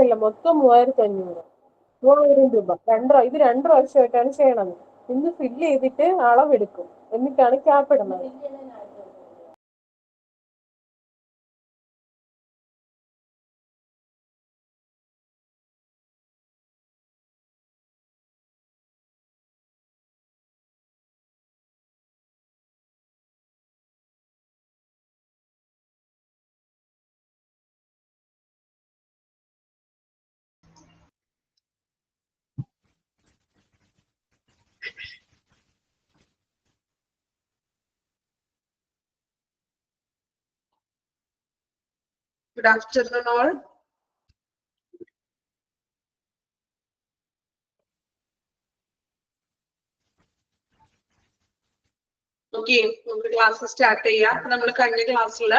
ഇല്ല മൊത്തം 3500. 3000 രൂപ. ഇത് 2 പ്രാവശ്യമായിട്ടാണ് ചെയ്യണത്. ഇന്ന് ഫില്ല് ചെയ്തിട്ട് അളവെടുക്കും, എന്നിട്ടാണ് ക്യാപ്പ് ഇടുന്നത്. Good afternoon all. ഓക്കെ, നമുക്ക് ക്ലാസ് സ്റ്റാർട്ട് ചെയ്യാം. നമ്മൾ കഴിഞ്ഞ ക്ലാസ്സിൽ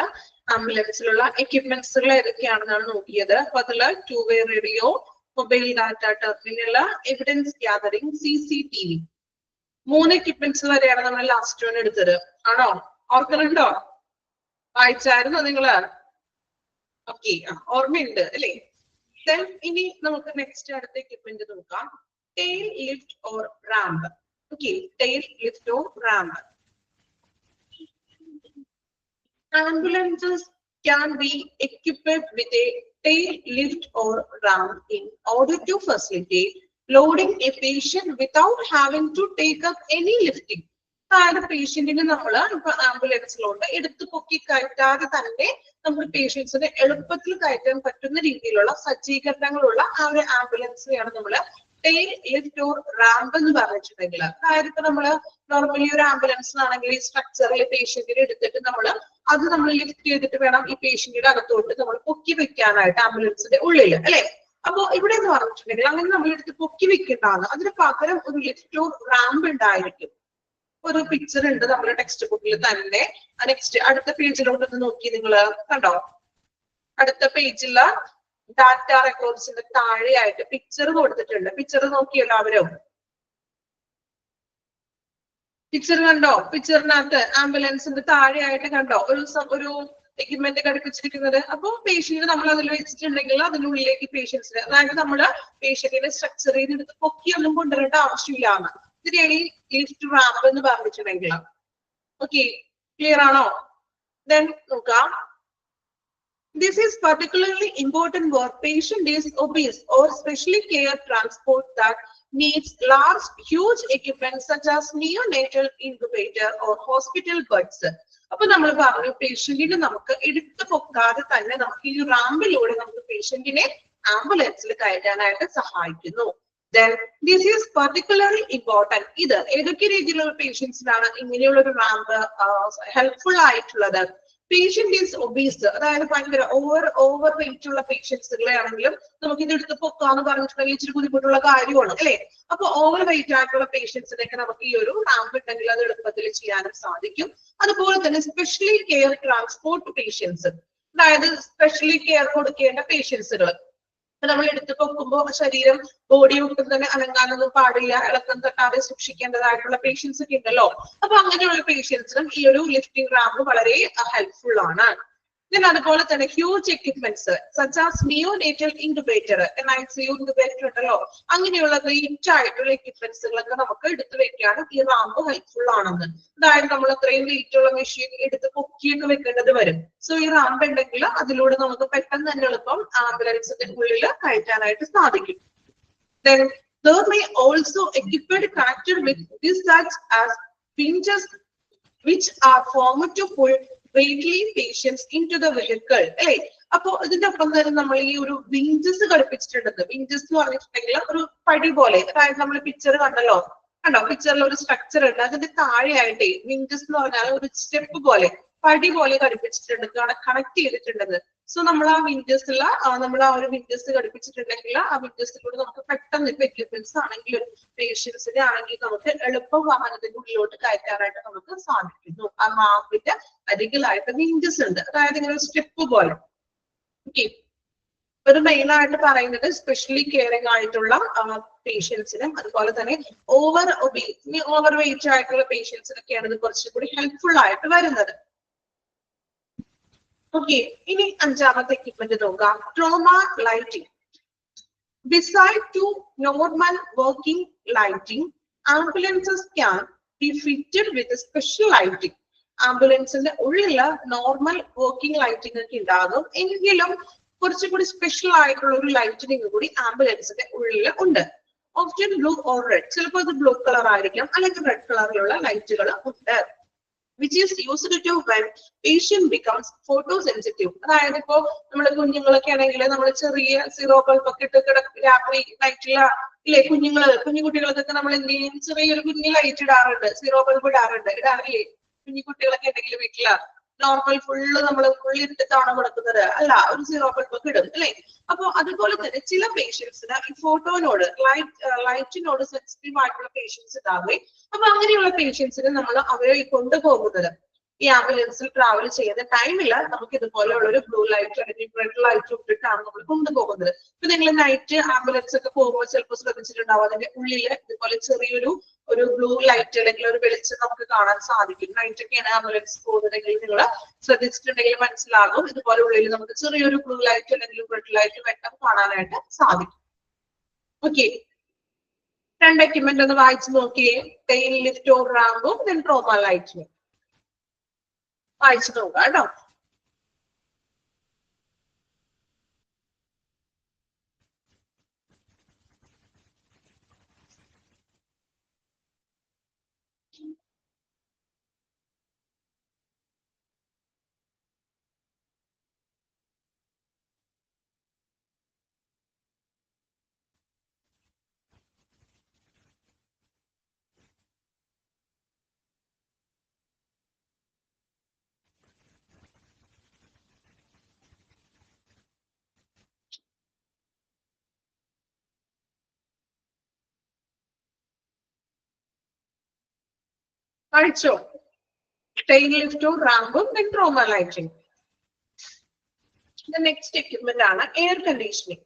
ആംബുലൻസിലുള്ള എക്യുപ്മെന്റ്സുകൾ ഏതൊക്കെയാണെന്നാണ് നോക്കിയത്. അപ്പൊ അതില് 2-way radio, mobile data terminal, evidence gathering, CCTV, 3 equipments വരെയാണ് നമ്മൾ ലാസ്റ്റ് വൺ എടുത്തത്. ആണോ? ഓർക്കുന്നുണ്ടോ? വായിച്ചായിരുന്നോ നിങ്ങള്? ഓക്കെ, ഓർമ്മയുണ്ട് അല്ലേ? ഇനി നമുക്ക് നെക്സ്റ്റ് അടുത്ത എക്യുപ്മെന്റ് നോക്കാം. Tail lift or ramp. Okay, tail lift or ramp. Ambulances can be equipped with a tail lift or ramp in order to facilitate loading a patient without having to take up any lifting. അതായത് പേഷ്യന്റിന് നമ്മൾ ഇപ്പൊ ആംബുലൻസിലോട്ട് എടുത്തു പൊക്കി കയറ്റാതെ തന്നെ നമ്മൾ പേഷ്യൻസിനെ എളുപ്പത്തിൽ കയറ്റാൻ പറ്റുന്ന രീതിയിലുള്ള സജ്ജീകരണങ്ങളുള്ള ആ ഒരു ആംബുലൻസിനെയാണ് നമ്മൾ ടെയിൽ ലിഫ്റ്റ് ഓർ റാമ്പ് എന്ന് പറഞ്ഞിട്ടുണ്ടെങ്കിൽ. അതായത് ഇപ്പൊ നമ്മള് നോർമലി ഒരു ആംബുലൻസിനാണെങ്കിൽ ഈ സ്ട്രക്ചറിൽ പേഷ്യന്റിനെ എടുത്തിട്ട് അത് നമ്മൾ ലിഫ്റ്റ് ചെയ്തിട്ട് വേണം ഈ പേഷ്യന്റിന്റെ അകത്തോട്ട് നമ്മൾ പൊക്കി വെക്കാനായിട്ട് ആംബുലൻസിന്റെ ഉള്ളിൽ, അല്ലെ? അപ്പൊ ഇവിടെ എന്ന് പറഞ്ഞിട്ടുണ്ടെങ്കിൽ അങ്ങനെ നമ്മൾ എടുത്ത് പൊക്കി വെക്കേണ്ടതാണ്. അതിന് പകരം ഒരു ലിഫ്റ്റ് ഓർ റാമ്പ് ഉണ്ടായിരിക്കും. ഒരു പിക്ചർ ഉണ്ട് നമ്മുടെ ടെക്സ്റ്റ് ബുക്കിൽ തന്നെ. നെക്സ്റ്റ് അടുത്ത പേജിലോട്ട് നോക്കി നിങ്ങൾ കണ്ടോ? അടുത്ത പേജില് ഡാറ്റ റെക്കോർഡ്സിന്റെ താഴെയായിട്ട് പിക്ചർ കൊടുത്തിട്ടുണ്ട്. പിക്ചർ നോക്കി എല്ലാവരും പിക്ചർ കണ്ടോ? പിക്ചറിനകത്ത് ആംബുലൻസിന്റെ താഴെയായിട്ട് കണ്ടോ ഒരു എക്യുപ്മെന്റ് ഘടിപ്പിച്ചിരിക്കുന്നത്. അപ്പൊ പേഷ്യന്റ് നമ്മൾ അതിൽ വെച്ചിട്ടുണ്ടെങ്കിൽ അതിനുള്ളിലേക്ക് പേഷ്യൻസിന്, അതായത് നമ്മള് പേഷ്യന്റിനെ സ്ട്രക്ചർ ചെയ്തെടുത്ത് പൊക്കിയൊന്നും കൊണ്ടുവരേണ്ട ആവശ്യമില്ലാണ്. ഇതിനെയാണ് ഈ ലിഫ്റ്റ് റാമ്പ് എന്ന് പറഞ്ഞിട്ടുണ്ടെങ്കിൽ. ഓക്കെ, ക്ലിയർ ആണോ? ദെൻ നോക്കാം. This is particularly important where patient is obese or specially care transport that needs large, huge equipment such as neonatal incubator or hospital beds. അപ്പൊ നമ്മൾ പറഞ്ഞു പേഷ്യന്റിനെ നമുക്ക് എടുത്തു പൊക്കാതെ തന്നെ നമുക്ക് ഈ റാമ്പിലൂടെ നമുക്ക് പേഷ്യന്റിനെ ആംബുലൻസിൽ കയറ്റാനായിട്ട് സഹായിക്കുന്നു. Then this is particularly important. ഇത് ഏതൊക്കെ രീതിയിലുള്ള പേഷ്യൻസിനാണ് ഇങ്ങനെയുള്ള ഒരു റാമ്പ് ഹെൽപ്ഫുൾ ആയിട്ടുള്ളത്? പേഷ്യന്റ് ഈസ് ഒബീസ്, അതായത് ഭയങ്കര ഓവർ വെയിറ്റ് ഉള്ള പേഷ്യൻസുകളെ ആണെങ്കിലും നമുക്ക് ഇത് എടുത്ത് പൊക്കാന്ന് പറഞ്ഞിട്ടുണ്ടെങ്കിൽ ഇച്ചിരി ബുദ്ധിമുട്ടുള്ള കാര്യമാണ്, അല്ലെ? അപ്പൊ ഓവർ വെയിറ്റ് ആയിട്ടുള്ള പേഷ്യൻസിനൊക്കെ നമുക്ക് ഈ ഒരു റാമ്പ് ഉണ്ടെങ്കിൽ അത് എളുപ്പത്തിൽ ചെയ്യാനും സാധിക്കും. അതുപോലെ തന്നെ സ്പെഷ്യലി കെയർ ട്രാൻസ്പോർട്ട് പേഷ്യൻസ്, അതായത് സ്പെഷ്യലി കെയർ കൊടുക്കേണ്ട പേഷ്യൻസുകൾ നമ്മൾ എടുത്ത് പൊക്കുമ്പോൾ ശരീരം ബോഡി ഒട്ടും തന്നെ അനങ്ങാനൊന്നും പാടില്ല, ഇളക്കം തട്ടാതെ സൂക്ഷിക്കേണ്ടതായിട്ടുള്ള പേഷ്യൻസ് ഒക്കെ ഉണ്ടല്ലോ. അപ്പൊ അങ്ങനെയുള്ള പേഷ്യൻസിനും ഈ ഒരു ലിഫ്റ്റിംഗ് റാമ്പ് വളരെ ഹെൽപ്ഫുൾ ആണ്. അതുപോലെ തന്നെ huge equipments such as neonatal incubator, NICU incubator ഉണ്ടല്ലോ, അങ്ങനെയുള്ള വെയിറ്റ് ആയിട്ടുള്ള എക്യുപ്മെന്റ്സുകളൊക്കെ നമുക്ക് എടുത്തു വെക്കാനും ഈ റാമ്പ് ഹെൽപ്ഫുൾ ആണെന്ന്. അതായത് നമ്മൾ അത്രയും വെയിറ്റ് ഉള്ള മെഷീൻ എടുത്ത് പൊക്കിയൊക്കെ വെക്കേണ്ടത് വരും. സോ ഈ റാമ്പ് ഉണ്ടെങ്കിൽ അതിലൂടെ നമുക്ക് പെട്ടെന്ന് തന്നെ എളുപ്പം ആംബുലൻസിന്റെ ഉള്ളിൽ കയറ്റാനായിട്ട് സാധിക്കും. Then there may also equipped connected with this such as winches which are formed to pull weightly patients into the vehicle, അല്ലെ? അപ്പൊ ഇതിന്റെ ഒപ്പം തന്നെ നമ്മൾ ഈ ഒരു വിഞ്ചസ് ഘടിപ്പിച്ചിട്ടുണ്ട്. വിഞ്ചസ് എന്ന് പറഞ്ഞിട്ടുണ്ടെങ്കിൽ ഒരു പടി പോലെ, അതായത് നമ്മൾ പിക്ചർ കണ്ടല്ലോ, പിക്ചറിൽ ഒരു സ്ട്രക്ചർ ഉണ്ട്, അതിന്റെ താഴെയായിട്ട് വിഞ്ചസ് എന്ന് പറഞ്ഞാൽ ഒരു സ്റ്റെപ്പ് പോലെ പടി പോലെ ഘടിപ്പിച്ചിട്ടുണ്ട്, കണക്ട് ചെയ്തിട്ടുണ്ടെന്ന്. സോ നമ്മൾ ആ വിൻഡോസിൽ നമ്മൾ ആ ഒരു വിൻഡോസ് ഘടിപ്പിച്ചിട്ടുണ്ടെങ്കിൽ ആ വിൻഡോസിലൂടെ നമുക്ക് പെട്ടെന്ന് ഇപ്പൊ എക്യുപ്മെന്റ്സ് ആണെങ്കിലും പേഷ്യൻസിനെ ആണെങ്കിൽ നമുക്ക് എളുപ്പം വാഹനത്തിന്റെ ഉള്ളിലോട്ട് കയറ്റാനായിട്ട് നമുക്ക് സാധിക്കുന്നു. ആ മാപ്പിന്റെ അരികിലായിട്ട് വിൻഡോസ് ഉണ്ട്, അതായത് ഇങ്ങനെ ഒരു സ്റ്റെപ്പ് പോലെ. ഓക്കെ, ഒരു മെയിൻ ആയിട്ട് പറയുന്നത് സ്പെഷ്യലി കെയറിംഗ് ആയിട്ടുള്ള പേഷ്യൻസിനും അതുപോലെ തന്നെ ഓവർ വെയിറ്റ് ആയിട്ടുള്ള പേഷ്യൻസിനൊക്കെയാണ് ഇത് കുറച്ചുകൂടി ഹെൽപ്ഫുൾ ആയിട്ട് വരുന്നത്. ഓക്കെ, ഇനി അഞ്ചാമത്തെ എക്യുപ്മെന്റ് നോക്കാം, trauma lighting. Beside to normal working lighting, ambulances can be fitted with a special lighting. ആംബുലൻസിന്റെ ഉള്ളിൽ നോർമൽ വർക്കിംഗ് ലൈറ്റിംഗ് ഒക്കെ ഉണ്ടാകും, എങ്കിലും കുറച്ചുകൂടി സ്പെഷ്യൽ ആയിട്ടുള്ള ഒരു ലൈറ്റിനിങ് കൂടി ആംബുലൻസിന്റെ ഉള്ളിൽ ഉണ്ട്. ഓപ്ഷൻ ബ്ലൂ ഓർ റെഡ്, ചിലപ്പോൾ അത് ബ്ലൂ കളർ ആയിരിക്കാം, അല്ലെങ്കിൽ റെഡ് കളറിലുള്ള ലൈറ്റുകൾ ഉണ്ട്. which is used to when patient becomes photosensitive. അതായത് ഇപ്പോ നമ്മള് കുഞ്ഞുങ്ങളൊക്കെ ആണെങ്കിൽ നമ്മൾ ചെറിയ സീറോ ബൾബ് ഒക്കെ ഇട്ട് രാത്രി ലൈറ്റില്ല ഇല്ലേ, കുഞ്ഞു കുട്ടികൾക്കൊക്കെ നമ്മൾ എന്ത് ചെയ്യും, ചെറിയൊരു കുഞ്ഞു ലൈറ്റ് ഇടാറുണ്ട്, സീറോ ബൾബ് ഇടാറില്ലേ കുഞ്ഞു കുട്ടികളൊക്കെ ഉണ്ടെങ്കിൽ വീട്ടില് നോർമൽ ഫുള്ള് നമ്മൾ ഫുള്ളിട്ടാണ് കൊടുക്കുന്നത്, അല്ല ഒരു സീറോ ബൾബ് ഒക്കെ ഇടും അല്ലെ. അപ്പൊ അതുപോലെ തന്നെ ചില പേഷ്യൻസിന് ഈ ഫോട്ടോനോട് ലൈറ്റിനോട് സെൻസിറ്റീവ് ആയിട്ടുള്ള പേഷ്യൻസ് ഉണ്ടാവുകയും, അപ്പൊ അങ്ങനെയുള്ള പേഷ്യൻസിന് നമ്മൾ അവരെ കൊണ്ടുപോകുന്നത് ഈ ആംബുലൻസിൽ ട്രാവൽ ചെയ്യുന്ന ടൈമിൽ നമുക്ക് ഇതുപോലെയുള്ള ഒരു ബ്ലൂ ലൈറ്റ് അല്ലെങ്കിൽ റെഡ് ലൈറ്റ് ഇട്ടിട്ടാണ് നമ്മൾ കൊണ്ടുപോകുന്നത്. ഇപ്പൊ നിങ്ങൾ നൈറ്റ് ആംബുലൻസ് ഒക്കെ പോകുമ്പോൾ ചിലപ്പോൾ ശ്രദ്ധിച്ചിട്ടുണ്ടാവും, അതിന്റെ ഉള്ളിൽ ഇതുപോലെ ചെറിയൊരു ബ്ലൂ ലൈറ്റ് അല്ലെങ്കിൽ ഒരു വെളിച്ചം നമുക്ക് കാണാൻ സാധിക്കും. നൈറ്റ് ഒക്കെയാണ് ആംബുലൻസ് പോകുന്നതെങ്കിൽ നിങ്ങൾ ശ്രദ്ധിച്ചിട്ടുണ്ടെങ്കിൽ മനസ്സിലാകും, ഇതുപോലെ ഉള്ളിൽ നമുക്ക് ചെറിയൊരു ബ്ലൂ ലൈറ്റ് അല്ലെങ്കിൽ റെഡ് ലൈറ്റ് വ്യക്തം കാണാനായിട്ട് സാധിക്കും. ഓക്കെ, രണ്ട് എക്യുപ്മെന്റ് ഒന്ന് വായിച്ചു നോക്കിയേ. ടെയിൽ ലിഫ്റ്റ് ഓർ റാമ്പും ദെൻ ട്രോമ ലൈറ്റിനും വായിച്ചു നോക്കുക കേട്ടോ. വായിച്ചോ? ടെയിൽ ലിഫ്റ്റ് ഓർ റാമ്പും then trauma lighting. The next equipment ആണ് air conditioning.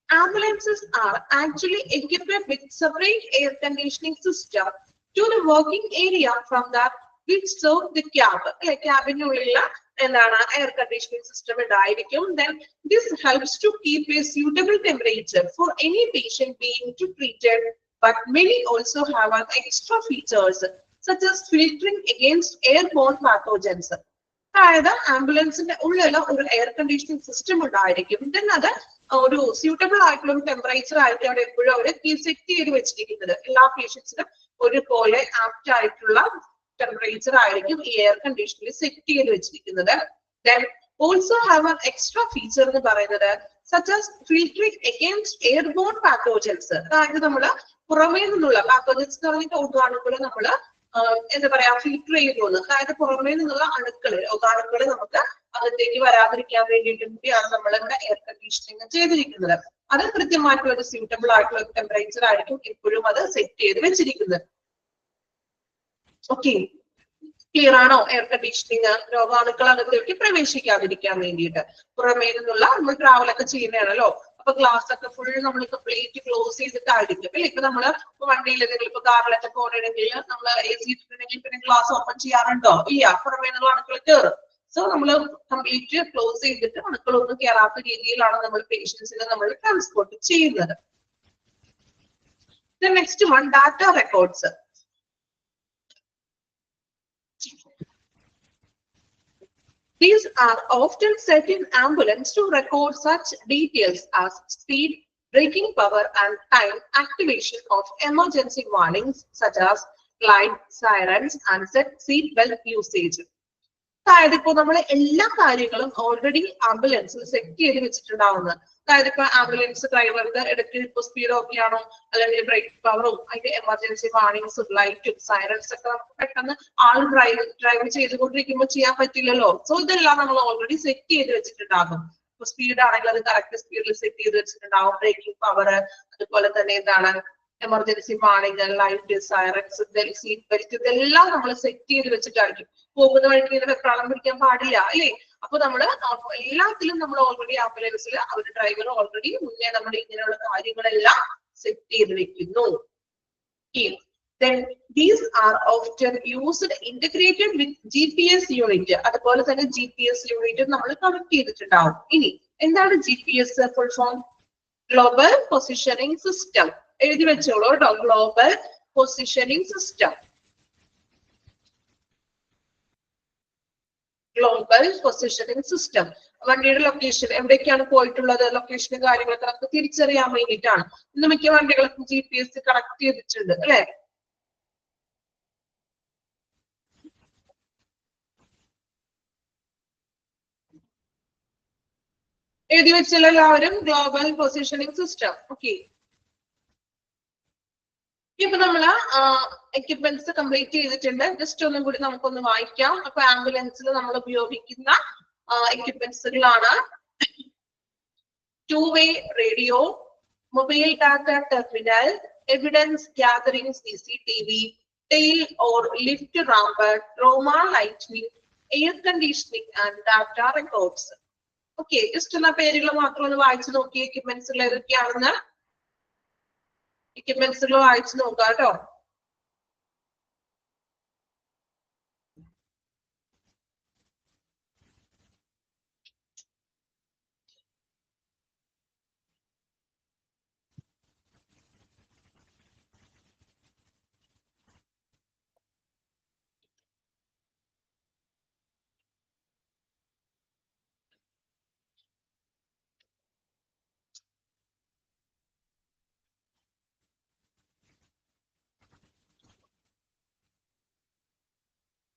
Ambulances are actually equipped with separate air conditioning system to the working area from that which serve the cab. അല്ലെ, ക്യാബിനുള്ളിൽ എന്താണ് air conditioning system ഉണ്ടായിരിക്കും. Then this helps to keep a suitable temperature for any patient being to treated, but many also have an extra features such as filtering against airborne pathogens. അതായത് ആംബുലൻസിന്റെ ഉള്ളിൽ ഒരു air conditioning system ഉണ്ടായിരിക്കും. Then അത് ഒരു suitable ആയിട്ടുള്ള ഒരു temperature ആയിട്ട് അവിടെ എപ്പോഴും അവർ സെറ്റ് ചെയ്ത് വെച്ചിരിക്കുന്നത്. എല്ലാ പേഷ്യൻസിനും ഒരുപോലെ ആപ്റ്റ് ആയിട്ടുള്ള ടെമ്പറേച്ചർ ആയിരിക്കും ഈ എയർ കണ്ടീഷനിൽ സെറ്റ് ചെയ്ത് വെച്ചിരിക്കുന്നത്. Then also have an extra feature എന്ന് പറയുന്നത് such as filtering against airborne pathogens. അതായത് നമ്മള് പുറമേ നിന്നുള്ള പാത്തോജൻസ് എന്ന് പറഞ്ഞിട്ട് രോഗാണുക്കളെ നമ്മള് എന്താ പറയാ ഫിൽട്ടർ ചെയ്യുന്നു. അതായത് പുറമേ നിന്നുള്ള രോഗാണുക്കള് നമുക്ക് അകത്തേക്ക് വരാതിരിക്കാൻ വേണ്ടിയിട്ട് കൂടിയാണ് നമ്മളിവിടെ എയർ കണ്ടീഷനിങ് ചെയ്തിരിക്കുന്നത്. അത് കൃത്യമായിട്ടുള്ള ഒരു സ്യൂട്ടബിൾ ആയിട്ടുള്ള ടെമ്പറേച്ചർ ആയിരിക്കും എപ്പോഴും അത് സെറ്റ് ചെയ്ത് വെച്ചിരിക്കുന്നത്. ഓക്കെ, ക്ലിയർ ആണോ? എയർ കണ്ടീഷനിങ് രോഗാണുക്കൾ അകത്തേക്ക് പ്രവേശിക്കാതിരിക്കാൻ വേണ്ടിയിട്ട് പുറമേ നിന്നുള്ള നമ്മൾ ട്രാവൽ ഒക്കെ ചെയ്യുന്നതാണല്ലോ. അപ്പൊ ഗ്ലാസ് ഒക്കെ ഫുൾ നമ്മൾ കംപ്ലീറ്റ് ക്ലോസ് ചെയ്തിട്ടായിരിക്കും അല്ലെ. ഇപ്പൊ നമ്മള് വണ്ടിയിൽ ഏതെങ്കിലും ഇപ്പൊ കാറിലൊക്കെ പോകണമെങ്കിൽ നമ്മൾ എ സി ഇട്ടിട്ടുണ്ടെങ്കിൽ പിന്നെ ഗ്ലാസ് ഓപ്പൺ ചെയ്യാറുണ്ടോ? ഇല്ല, പുറമേ നിന്നുള്ള അണുക്കൾ കയറും. സോ നമ്മൾ കംപ്ലീറ്റ് ക്ലോസ് ചെയ്തിട്ട് അണുക്കളൊന്നും കയറാത്ത രീതിയിലാണ് നമ്മൾ പേഷ്യൻസിനെ നമ്മൾ ട്രാൻസ്പോർട്ട് ചെയ്യുന്നത്. Next one, data records. These are often set in ambulance to record such details as speed, braking power, and time activation of emergency warnings such as light, sirens, and seat belt usage. അതായത് ഇപ്പൊ നമ്മൾ എല്ലാ കാര്യങ്ങളും already ആംബുലൻസിൽ set ചെയ്ത് വെച്ചിട്ടുണ്ടാവുന്നത്. അതായത് ഇപ്പൊ ambulance ഡ്രൈവറുടെ ഇടയ്ക്ക് ഇപ്പൊ സ്പീഡ് ഓക്കെ ആണോ, അല്ലെങ്കിൽ ബ്രേക്ക് പവറും അതിന്റെ എമർജൻസി വാർണിംഗ്സും ലൈറ്റും സൈറൻസ് ഒക്കെ നമുക്ക് പെട്ടെന്ന് ആൾ ഡ്രൈവ് ചെയ്തുകൊണ്ടിരിക്കുമ്പോൾ ചെയ്യാൻ പറ്റില്ലല്ലോ. സോ ഇതെല്ലാം നമ്മൾ ഓൾറെഡി സെറ്റ് ചെയ്ത് വെച്ചിട്ടുണ്ടാകും. ഇപ്പൊ സ്പീഡ് ആണെങ്കിൽ അത് കറക്റ്റ് സ്പീഡിൽ സെറ്റ് ചെയ്ത് വെച്ചിട്ടുണ്ടാവും. ബ്രേക്കിംഗ് പവർ, അതുപോലെ തന്നെ എന്താണ് emergency warning, light, sirens, seat belt, ഇതെല്ലാം നമ്മൾ സെറ്റ് ചെയ്ത് വെച്ചിട്ടായിരിക്കും. പോകുന്ന വഴിക്ക് ഇങ്ങനെ വെപ്രാളം പിടിക്കാൻ പാടില്ല അല്ലേ. അപ്പൊ നമ്മള് എല്ലാത്തിലും നമ്മൾ ഓൾറെഡി ആംബുലൻസിൽ അവർ ഡ്രൈവർ ഓൾറെഡി മുന്നേ നമ്മൾ ഇങ്ങനെയുള്ള കാര്യങ്ങളെല്ലാം സെറ്റ് ചെയ്ത് വെക്കുന്നു. Then these are often used integrated with GPS unit. അതുപോലെ തന്നെ GPS യൂണിറ്റ് നമ്മൾ കണക്ട് ചെയ്തിട്ടുണ്ടാവും. ഇനി എന്താണ് GPS full form? Global positioning system എഴുതി വെച്ചോളൂ കേട്ടോ. Global positioning system, global positioning system. വണ്ടിയുടെ ലൊക്കേഷൻ എവിടേക്കാണ് പോയിട്ടുള്ളത്, ലൊക്കേഷനും കാര്യങ്ങളൊക്കെ നമുക്ക് തിരിച്ചറിയാൻ വേണ്ടിയിട്ടാണ്. ഇന്ന് മിക്ക വണ്ടികൾക്കും GPS കണക്ട് ചെയ്തിട്ടുണ്ട് അല്ലെ. എഴുതി വെച്ചല്ലോ എല്ലാവരും, ഗ്ലോബൽ പൊസിഷനിങ് സിസ്റ്റം. ഓക്കെ, ഇപ്പൊ നമ്മള് എക്യുപ്മെന്റ്സ് കംപ്ലീറ്റ് ചെയ്തിട്ടുണ്ട്. ജസ്റ്റ് ഒന്നും കൂടി നമുക്കൊന്ന് വായിക്കാം. അപ്പൊ ആംബുലൻസിൽ നമ്മൾ ഉപയോഗിക്കുന്ന എക്യുപ്മെന്റ്സുകളാണ് two way radio, mobile data terminal, evidence gathering CCTV, tail or lift ramp, trauma lightning, air conditioning and data records. Okay, just എന്നാ പേരുകൾ മാത്രം ഒന്ന് വായിച്ചു നോക്കി. എക്യുപ്മെന്റ്സുകൾ ഏതൊക്കെയാണെന്ന് എക്യുപ്മെന്റ്സുകൾ വായിച്ചു നോക്കാം കേട്ടോ.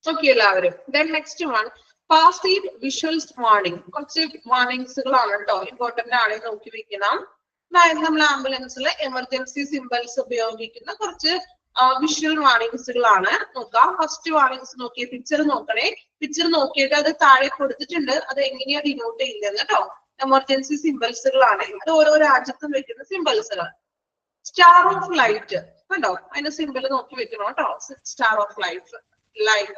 ഓക്കെ എല്ലാവരും. Then next one, passive visuals warning. കുറച്ച് വാർണിംഗ്സുകളാണ് കേട്ടോ, ഇമ്പോർട്ടന്റ് ആണ്, നോക്കി വെക്കണം. അതായത് നമ്മൾ ആംബുലൻസിൽ എമർജൻസി സിംബൽസ് ഉപയോഗിക്കുന്ന കുറച്ച് വിഷ്വൽ വാർണിംഗ്സുകളാണ്. നോക്കാം. ഫസ്റ്റ് വാർണിംഗ്സ് നോക്കിയ പിക്ചർ നോക്കണേ. പിക്ചർ നോക്കിയിട്ട് അത് താഴെ കൊടുത്തിട്ടുണ്ട്, അത് എങ്ങനെയാ ഡിനോട്ട് ചെയ്യുന്നത് കേട്ടോ. എമർജൻസി സിംബൽസുകളാണ്, അത് ഓരോ രാജ്യത്തും വെക്കുന്ന സിംബൽസുകൾ. സ്റ്റാർ ഓഫ് ലൈറ്റ് കണ്ടോ, അതിന്റെ സിംബൽ നോക്കി വെക്കണം കേട്ടോ. Star of life, life.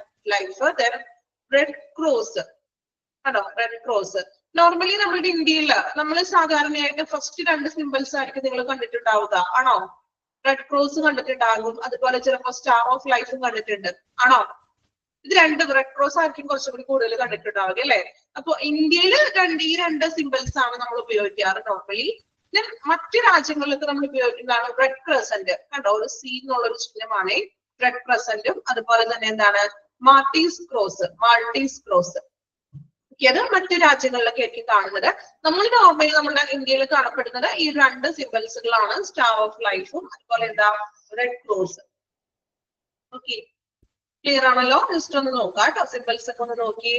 Then red cross കണ്ടോ, റെഡ് ക്രോസ്. നോർമലി നമ്മുടെ ഇന്ത്യയിൽ നമ്മൾ സാധാരണയായിട്ട് ഫസ്റ്റ് രണ്ട് സിംബൽസ് ആയിരിക്കും നിങ്ങൾ കണ്ടിട്ടുണ്ടാവുക, ആണോ? റെഡ് ക്രോസ് കണ്ടിട്ടുണ്ടാകും, അതുപോലെ ചിലപ്പോൾ സ്റ്റാർ ഓഫ് ലൈഫും കണ്ടിട്ടുണ്ട്, ആണോ? ഇത് രണ്ട് റെഡ് ക്രോസ് ആയിരിക്കും കുറച്ചും കൂടി കൂടുതൽ കണ്ടിട്ടുണ്ടാവുക അല്ലെ. അപ്പൊ ഇന്ത്യയിൽ ഈ രണ്ട് സിംബൽസ് ആണ് നമ്മൾ ഉപയോഗിക്കാറ് നോർമലി. മറ്റു രാജ്യങ്ങളിലൊക്കെ നമ്മൾ ഉപയോഗിക്കുന്നതാണ് റെഡ് ക്രസന്റ് കണ്ടോ, ഒരു സി എന്നുള്ള ഒരു ചിഹ്നമാണ് റെഡ് ക്രസന്റും, അതുപോലെ തന്നെ എന്താണ് മാൾട്ടീസ് ക്രോസ്, മാൾട്ടീസ് ക്രോസ്. അത് മറ്റു രാജ്യങ്ങളിലൊക്കെ ആയിരിക്കും കാണുന്നത്. നമ്മൾ നോർമലി നമ്മുടെ ഇന്ത്യയിൽ കാണപ്പെടുന്നത് ഈ രണ്ട് സിംബൽസുകളാണ്, സ്റ്റാർ ഓഫ് ലൈഫും അതുപോലെ എന്താ റെഡ് ക്രോസ്. ഓക്കെ, ക്ലിയർ ആണല്ലോ? ജസ്റ്റ് ഒന്ന് നോക്കാം കേട്ടോ, സിംബൽസ് ഒക്കെ ഒന്ന് നോക്കി.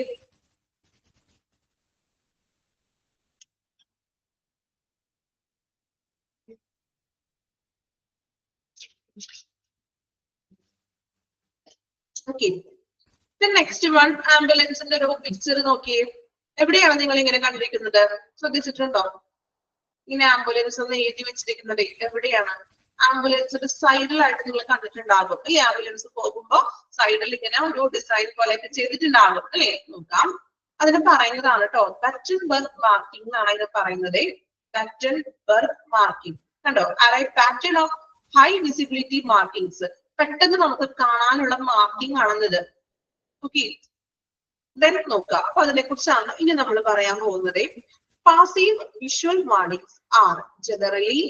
ഓക്കെ, നെക്സ്റ്റ് വൺ, ആംബുലൻസിന്റെ ഒരു പിക്ചർ നോക്കിയേ. എവിടെയാണ് നിങ്ങൾ ഇങ്ങനെ കണ്ടിരിക്കുന്നത്, ശ്രദ്ധിച്ചിട്ടുണ്ടോ? ഇങ്ങനെ ആംബുലൻസ് ഒന്ന് എഴുതി വെച്ചിരിക്കുന്നത് എവിടെയാണ്? ആംബുലൻസിന്റെ സൈഡിലായിട്ട് നിങ്ങൾ കണ്ടിട്ടുണ്ടാകും. ഈ ആംബുലൻസ് പോകുമ്പോ സൈഡിൽ ഇങ്ങനെ ഒരു ഡിസൈൻ പോലെയൊക്കെ ചെയ്തിട്ടുണ്ടാകും അല്ലെ. നോക്കാം, അതിന് പറയുന്നതാണ് കേട്ടോ, ബറ്റൺബർഗ് മാർക്കിംഗ് എന്നാണ് ഇത് പറയുന്നത്. ബറ്റൺബർഗ് മാർക്കിംഗ് കണ്ടോ, pattern of high visibility markings. പെട്ടെന്ന് നമുക്ക് കാണാനുള്ള മാർക്കിംഗ് ആണെന്നത്. ഓക്കെ, ദെൻ നോക്കാം. അപ്പൊ അതിനെ കുറിച്ചാണ് ഇനി നമ്മൾ പറയാൻ പോകുന്നത്. Passive visual warnings are generally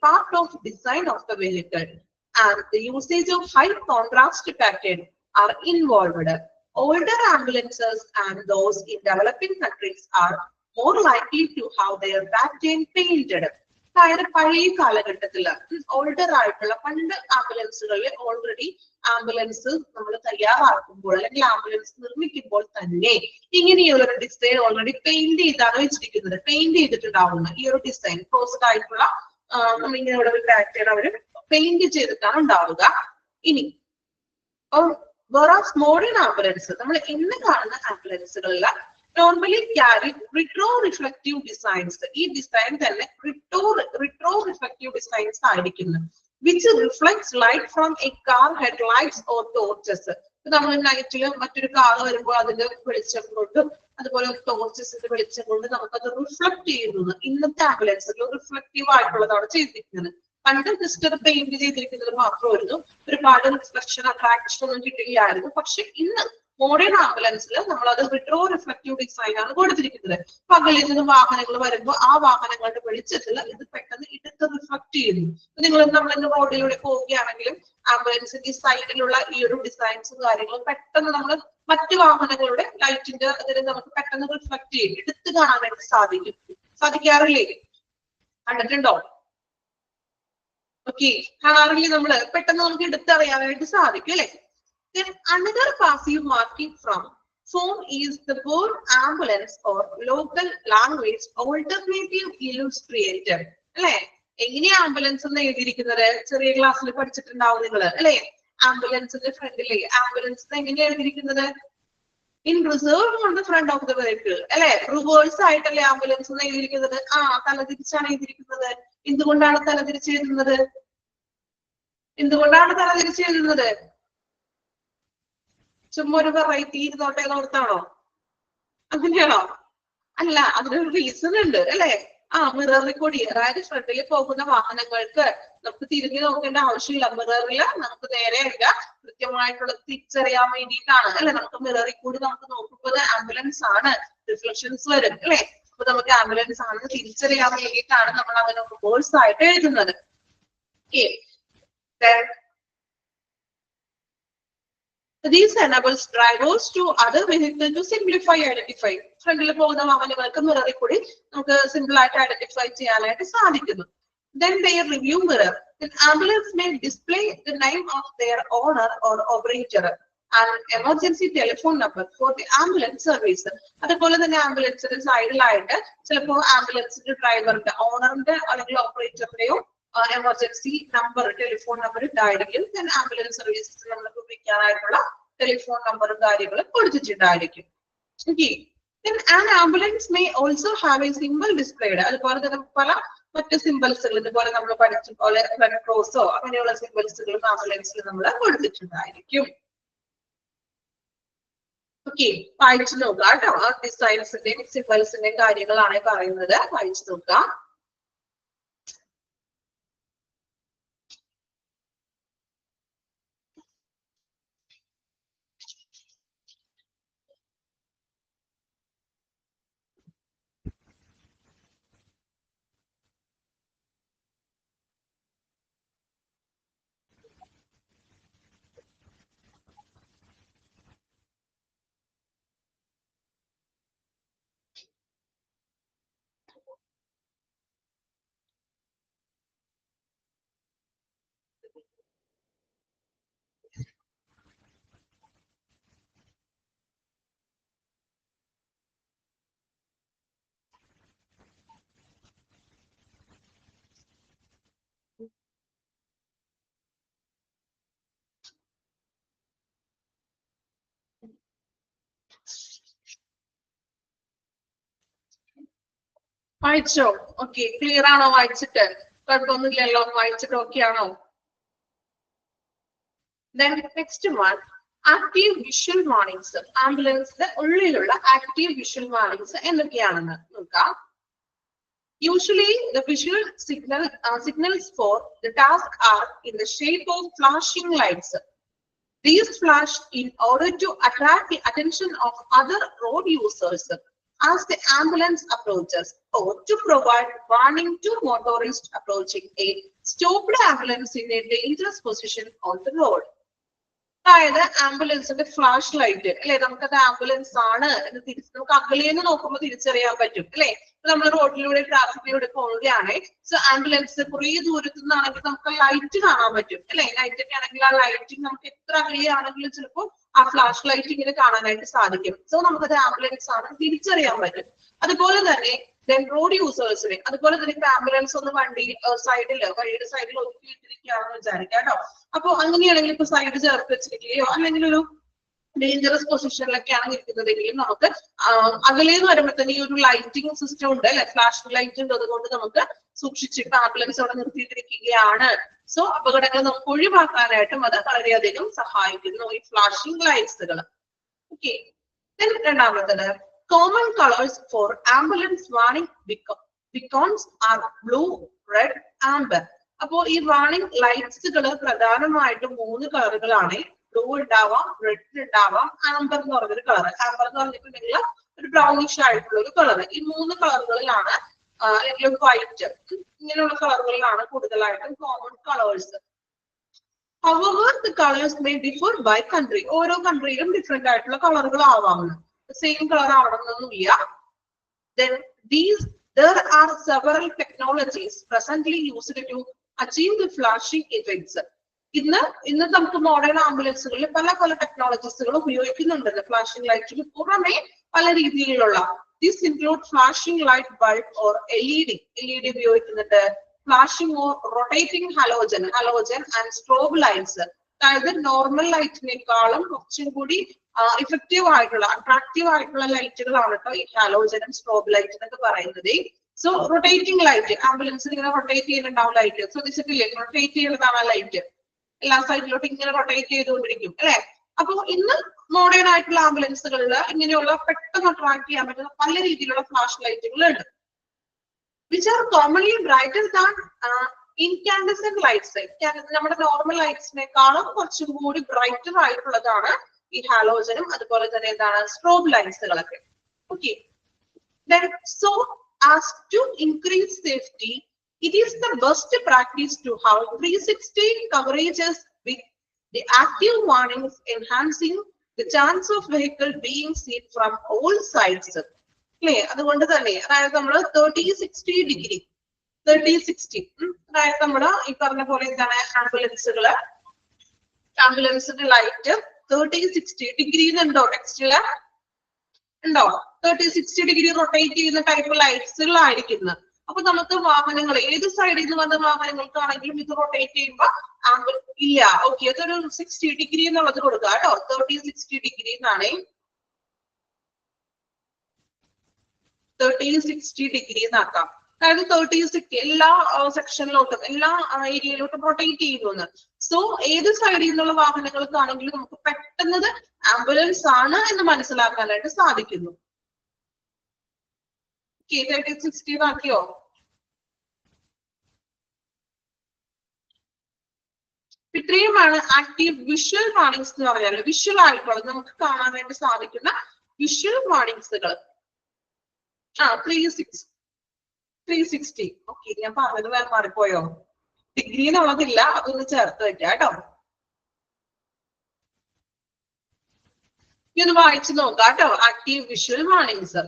part of design of the vehicle, and the usage of high contrast pattern are involved. Older ambulances and those in developing countries are more likely to have their pattern painted. അതായത് പഴയ കാലഘട്ടത്തില് older ആയിട്ടുള്ള പണ്ട് ആംബുലൻസുകളിൽ already ambulance നമ്മൾ തയ്യാറാക്കുമ്പോൾ അല്ലെങ്കിൽ ambulance നിർമ്മിക്കുമ്പോൾ തന്നെ ഇങ്ങനെയുള്ളൊരു ഡിസൈൻ ഓൾറെഡി പെയിന്റ് ചെയ്താണ് വെച്ചിരിക്കുന്നത്. പെയിന്റ് ചെയ്തിട്ടുണ്ടാവുന്ന ഈ ഒരു ഡിസൈൻ ക്ലോസ്ഡ് ആയിട്ടുള്ള നമ്മളിങ്ങനെയുള്ള ഒരു പാറ്റേൺ അവര് പെയിന്റ് ചെയ്തിട്ടാണ് ഉണ്ടാവുക. ഇനി മോഡേൺ ആംബുലൻസ്, നമ്മൾ ഇന്ന് കാണുന്ന ആംബുലൻസുകളിൽ normally carry retro reflective designs. ഈ ഡിസൈൻ തന്നെ റിട്രോ റിഫ്ലക്റ്റീവ് ഡിസൈൻസ് ആയിരിക്കുന്നു, which reflects light from a car headlights or torches. നമ്മൾ നൈറ്റില് മറ്റൊരു കാർ വരുമ്പോൾ അതിന്റെ വെളിച്ചം കൊണ്ടും അതുപോലെ ടോർച്ചസിന്റെ വെളിച്ചം കൊണ്ട് നമുക്കത് റിഫ്ലക്ട് ചെയ്യുന്നത് ഇന്നത്തെ ആംബുലൻസിൽ റിഫ്ലക്റ്റീവ് ആയിട്ടുള്ളതാണ് ചെയ്തിരിക്കുന്നത്. പണ്ട് ജസ്റ്റ് പെയിന്റ് ചെയ്തിരിക്കുന്നത് മാത്രമായിരുന്നു, ഒരുപാട് റിഫ്ലക്ഷൻ അട്രാക്ഷൻ ഒന്നും കിട്ടുകയായിരുന്നു. പക്ഷെ ഇന്ന് മോഡേൺ ആംബുലൻസിൽ നമ്മൾ അത് റിട്രോ റിഫ്ലക്റ്റീവ് ഡിസൈൻ ആണ് കൊടുത്തിരിക്കുന്നത്. പകലിൽ നിന്ന് വാഹനങ്ങൾ വരുമ്പോൾ ആ വാഹനങ്ങളുടെ വെളിച്ചത്തിൽ ഇത് പെട്ടെന്ന് എടുത്ത് റിഫ്ലക്ട് ചെയ്യുന്നു. നിങ്ങൾ നമ്മൾ റോഡിലൂടെ പോവുകയാണെങ്കിലും ആംബുലൻസിന്റെ സൈഡിലുള്ള ഈ ഒരു ഡിസൈൻസും കാര്യങ്ങളും പെട്ടെന്ന് നമ്മൾ മറ്റു വാഹനങ്ങളുടെ ലൈറ്റിന്റെ ഇതിൽ നമുക്ക് പെട്ടെന്ന് റിഫ്ലക്ട് ചെയ്യും, എടുത്ത് കാണാനായിട്ട് സാധിക്കാറില്ലേ? കണ്ടിട്ടുണ്ടോ? ഓക്കെ, കാണാറില്ലേ? നമ്മള് പെട്ടെന്ന് നമുക്ക് എടുത്തറിയാനായിട്ട് സാധിക്കും അല്ലെ? Then another passive marking from phone is the word ambulance or local language alternative illustrator. അല്ലെ? എങ്ങനെയാ ആംബുലൻസ് എന്ന് എഴുതിയിരിക്കുന്നത്? ചെറിയ ക്ലാസ്സിൽ പഠിച്ചിട്ടുണ്ടാവും നിങ്ങൾ അല്ലെ? ആംബുലൻസിന്റെ ഫ്രണ്ടിലെ ആംബുലൻസ് എങ്ങനെയാ എഴുതിയിരിക്കുന്നത്? In reverse on the front of the vehicle അല്ലെ? റിവേഴ്സ് ആയിട്ടല്ലേ ആംബുലൻസ് എന്ന് എഴുതിയിരിക്കുന്നത്? തലതിരിച്ചാണ് എഴുതിയിരിക്കുന്നത്. എന്തുകൊണ്ടാണ് തലതിരിച്ച് എഴുതുന്നത്? എന്തുകൊണ്ടാണ് തലതിരിച്ച് എഴുതുന്നത്? ചുമ്മാ ഒരു വെറൈറ്റി ഇരുന്നോട്ടെ ഓർത്താണോ? അങ്ങനെയാണോ? അല്ല, അതിനൊരു റീസൺ ഉണ്ട് അല്ലെ? മിററിൽ കൂടി, അതായത് ഫ്രണ്ടിൽ പോകുന്ന വാഹനങ്ങൾക്ക് നമുക്ക് തിരിഞ്ഞു നോക്കേണ്ട ആവശ്യമില്ല. മിററിൽ നമുക്ക് നേരെയല്ല, കൃത്യമായിട്ടുള്ള തിരിച്ചറിയാൻ വേണ്ടിയിട്ടാണ് അല്ലെ? നമുക്ക് മിററിൽ കൂടി നമുക്ക് നോക്കുമ്പോൾ ആംബുലൻസ് ആണ്, റിഫ്ലക്ഷൻസ് വരും അല്ലെ? അപ്പൊ നമുക്ക് ആംബുലൻസ് ആണെന്ന് തിരിച്ചറിയാൻ വേണ്ടിയിട്ടാണ് നമ്മൾ അങ്ങനെ റിവേഴ്സ് ആയിട്ട് എഴുതുന്നത്. This enables drivers to other vehicles to simplify identify. ഫ്രണ്ടിൽ പോകുന്ന വാഹനങ്ങൾക്ക് മിററിൽ കൂടി നമുക്ക് സിമ്പിൾ ആയിട്ട് ഐഡന്റിഫൈ ചെയ്യാനായിട്ട് സാധിക്കുന്നു. Then they review mirror. The ambulance may display the name of their owner or operator and emergency telephone number for the ambulance service. അതുപോലെ തന്നെ ആംബുലൻസിന്റെ സൈഡിലായിട്ട് ചിലപ്പോൾ ആംബുലൻസിന്റെ ഡ്രൈവറിന്റെ, ഓണറിന്റെ അല്ലെങ്കിൽ ഓപ്പറേറ്ററിന്റെയോ എമർജൻസി നമ്പർ, ടെലിഫോൺ നമ്പർ ഉണ്ടായിരിക്കും. ആംബുലൻസ് സർവീസസ് നമ്മൾക്ക് വിളിക്കാനായിട്ടുള്ള ടെലിഫോൺ നമ്പറും കാര്യങ്ങളും കൊടുത്തിട്ടുണ്ടായിരിക്കും. Okay. Then an ambulance may also have a symbol displayed. അതുപോലെ തന്നെ പല മറ്റ് സിംബൽസുകൾ, ഇതുപോലെ നമ്മൾ പഠിച്ച പോലെ റെഡ് ക്രോസോ അങ്ങനെയുള്ള സിംബൽസുകളും ആംബുലൻസിൽ നമ്മൾ കൊടുത്തിട്ടുണ്ടായിരിക്കും. ഓക്കെ, വായിച്ചു നോക്കാം കേട്ടോ. ആ ഡിസൈൻസിന്റെയും സിംബൽസിന്റെയും കാര്യങ്ങളാണ് പറയുന്നത്. വായിച്ചു നോക്കാം. വായിച്ചോ? ഓക്കെ, ക്ലിയർ ആണോ? വായിച്ചിട്ട് കുഴപ്പമൊന്നുമില്ലല്ലോ? വായിച്ചിട്ട് ഓക്കെ ആണോ? Then next one, active visual warnings. ആംബുലൻസിന്റെ ഉള്ളിലുള്ള ആക്റ്റീവ് വിഷ്വൽ വാർണിംഗ്സ് എന്തൊക്കെയാണെന്ന് നോക്കാം. Usually the visual signals for the task are in the shape of flashing lights. These flash in order to attract the attention of other road users as the ambulance approaches, or to provide warning to motorists approaching a stopped ambulance in a dangerous position on the road. അതായത് ആംബുലൻസിന്റെ flash light അല്ലെ, നമുക്കത് ambulance ആണ് എന്ന് നമുക്ക് അകലേന്ന് നോക്കുമ്പോൾ തിരിച്ചറിയാൻ പറ്റും അല്ലെ? നമ്മൾ റോഡിലൂടെ ട്രാഫിക്കിലൂടെ പോവുകയാണ്, സോ ആംബുലൻസ് കുറെ ദൂരത്തു നിന്നാണെങ്കിൽ നമുക്ക് ലൈറ്റ് കാണാൻ പറ്റും അല്ലെ? ലൈറ്റ് ഒക്കെ ആണെങ്കിൽ ആ ലൈറ്റിംഗ് നമുക്ക് എത്ര അകലെയാണെങ്കിലും ചിലപ്പോൾ ആ ഫ്ലാഷ് ലൈറ്റ് ഇങ്ങനെ കാണാനായിട്ട് സാധിക്കും. സോ നമുക്കത് ആംബുലൻസ് ആണ് തിരിച്ചറിയാൻ പറ്റും. അതുപോലെ തന്നെ റോഡ് യൂസേഴ്സിനെ, അതുപോലെ തന്നെ ആംബുലൻസ് ഒന്ന് വണ്ടി വഴിയുടെ സൈഡിൽ ഒതുക്കിയിട്ടിരിക്കുകയാണെന്ന് വിചാരിക്കാം കേട്ടോ. അപ്പൊ അങ്ങനെയാണെങ്കിൽ ഇപ്പൊ സൈഡ് ചേർത്ത് വെച്ചിരിക്കുകയോ അല്ലെങ്കിൽ ഒരു ഡേഞ്ചറസ് പൊസിഷനിലൊക്കെയാണ് നിൽക്കുന്നതെങ്കിലും നമുക്ക് അകലേന്ന് വരുമ്പോൾ തന്നെ ഈ ഒരു ലൈറ്റിംഗ് സിസ്റ്റം ഉണ്ട് അല്ലെ, ഫ്ലാഷ് ലൈറ്റ് ഉണ്ട്. അതുകൊണ്ട് നമുക്ക് സൂക്ഷിച്ചിട്ട് ആംബുലൻസ് അവിടെ നിർത്തിയിട്ടിരിക്കുകയാണ്. സോ അപകടങ്ങൾ നമുക്ക് ഒഴിവാക്കാനായിട്ടും അത് വളരെയധികം സഹായിക്കുന്നു ഈ ഫ്ലാഷിംഗ് ലൈറ്റ്സുകൾ. ഓക്കെ, രണ്ടാമത്തത് common colors for ambulance warning beacons are blue, red, amber. അപ്പോ ഈ വാർണിംഗ് ലൈറ്റ്സുകൾ പ്രധാനമായിട്ടും 3 കളറുകളാണ്. ബ്ലൂ ഉണ്ടാവാം, റെഡ് ഉണ്ടാവാം, ആംബർ എന്ന് പറഞ്ഞൊരു കളർ. ആംബർ എന്ന് പറഞ്ഞിട്ടുണ്ടെങ്കിൽ ഒരു ബ്രൗണിഷ് ആയിട്ടുള്ള ഒരു കളർ. ഈ 3 കളറുകളിലാണ് അല്ലെങ്കിൽ വൈറ്റ്, ഇങ്ങനെയുള്ള കളറുകളിലാണ് കൂടുതലായിട്ടും common colours. However, the colors may differ by country. ഓരോ കൺട്രിയിലും ഡിഫറെന്റ് ആയിട്ടുള്ള കളറുകൾ ആവാമെന്ന്. സെയിം കളർ ആവണമെന്നൊന്നുമില്ല. Then there are several technologies presently used to achieve the flashing effects. ഇന്ന് നമുക്ക് മോഡേൺ ആംബുലൻസുകളിൽ പല ടെക്നോളജീസുകൾ ഉപയോഗിക്കുന്നുണ്ട്. ഫ്ലാഷിംഗ് ലൈറ്റിന് പുറമെ പല രീതിയിലുള്ള this include flashing light bulb or LED ഉപയോഗിക്കുന്നുണ്ട്. Flashing or rotating halogen and strobe lights. അതായത് നോർമൽ ലൈറ്റിനേക്കാളും കുറച്ചും കൂടി ഇഫക്റ്റീവ് ആയിട്ടുള്ള അട്രാക്റ്റീവ് ആയിട്ടുള്ള ലൈറ്റുകളാണ് കേട്ടോ ഈ ഹാലോജനും സ്ട്രോബ് ലൈറ്റ് എന്നൊക്കെ പറയുന്നത്. സോ റൊട്ടേറ്റിംഗ് ലൈറ്റ്, ആംബുലൻസിൽ ഇങ്ങനെ റൊട്ടേറ്റ് ചെയ്യുന്നുണ്ടാവും ലൈറ്റ്, ശ്രദ്ധിച്ചിട്ടില്ലേ? റൊട്ടേറ്റ് ചെയ്യുന്നതാണ് ലൈറ്റ്, എല്ലാ സൈഡിലോട്ട് ഇങ്ങനെ റൊട്ടേറ്റ് ചെയ്തുകൊണ്ടിരിക്കും അല്ലെ. അപ്പൊ ഇന്ന് മോഡേൺ ആയിട്ടുള്ള ആംബുലൻസുകളിൽ ഇങ്ങനെയുള്ള പെട്ടെന്ന് അട്രാക്ട് ചെയ്യാൻ പറ്റുന്ന പല രീതിയിലുള്ള ഫ്ലാഷ് ലൈറ്റുകൾ ഉണ്ട്. which are commonly brighter than incandescent lights. നമ്മുടെ നോർമൽ ലൈറ്റ്സിനേക്കാളും കുറച്ചും കൂടി ബ്രൈറ്റർ ആയിട്ടുള്ളതാണ് ഈ ഹാലോജനും അതുപോലെ തന്നെ എന്താണ് സ്ട്രോബ് ലൈറ്റ്സുകളൊക്കെ. Okay, so as to increase safety, it is the best practice to have 360 coverages with the active warnings, enhancing the chance of vehicle being seen from all sides. അല്ലേ? അതുകൊണ്ട് തന്നെ അതായത് നമ്മൾ 30-60 ഡിഗ്രി അതായത് നമ്മള് ഈ പറഞ്ഞ പോലെ എന്താണ് ആംബുലൻസിന്റെ ലൈറ്റ് 30-60 ഡിഗ്രി ഉണ്ടോ? ടെക്സ്റ്റില് ഉണ്ടോ? 30-60 ഡിഗ്രി റൊട്ടേറ്റ് ചെയ്യുന്ന ടൈപ്പ് ലൈറ്റ്സുകളായിരിക്കുന്നത്. അപ്പൊ നമുക്ക് വാഹനങ്ങൾ ഏത് സൈഡിൽ നിന്ന് വന്ന വാഹനങ്ങൾക്കാണെങ്കിലും ഇത് റൊട്ടേറ്റ് ചെയ്യുമ്പോ ഇല്ല. ഓക്കെ, അതൊരു 60 ഡിഗ്രി എന്നുള്ളത് കൊടുക്കുക കേട്ടോ. 30-60 ഡിഗ്രി എന്നാണ്. 30-60 ഡിഗ്രി എന്നാക്കാം. അതായത് 30-60 എല്ലാ സെക്ഷനിലോട്ടും എല്ലാ ഏരിയയിലോട്ടും റൊട്ടേറ്റ് ചെയ്യുന്നു. സോ ഏത് സൈഡിൽ നിന്നുള്ള വാഹനങ്ങൾക്കാണെങ്കിലും നമുക്ക് പെട്ടെന്നത് ആംബുലൻസ് ആണ് എന്ന് മനസ്സിലാക്കാനായിട്ട് സാധിക്കുന്നു. 30-60 ആക്കിയോ? ഇത്രയുമാണ് ആക്റ്റീവ് വിഷ്വൽ വാർണിംഗ്സ് എന്ന് പറഞ്ഞാൽ. വിഷ്വൽ ആയിട്ടുള്ളത് നമുക്ക് കാണാനായിട്ട് സാധിക്കുന്ന വിഷ്വൽ വാർണിംഗ്സുകൾ. 360. ഓക്കെ, ഞാൻ പറഞ്ഞത് വേറെ മാറിപ്പോയോ? ഡിഗ്രി എന്നുള്ളതില്ല, അതൊന്ന് ചേർത്ത് വെക്കാം കേട്ടോ. ഇനി ഒന്ന് വായിച്ചു നോക്കാം കേട്ടോ. Active visual warnings.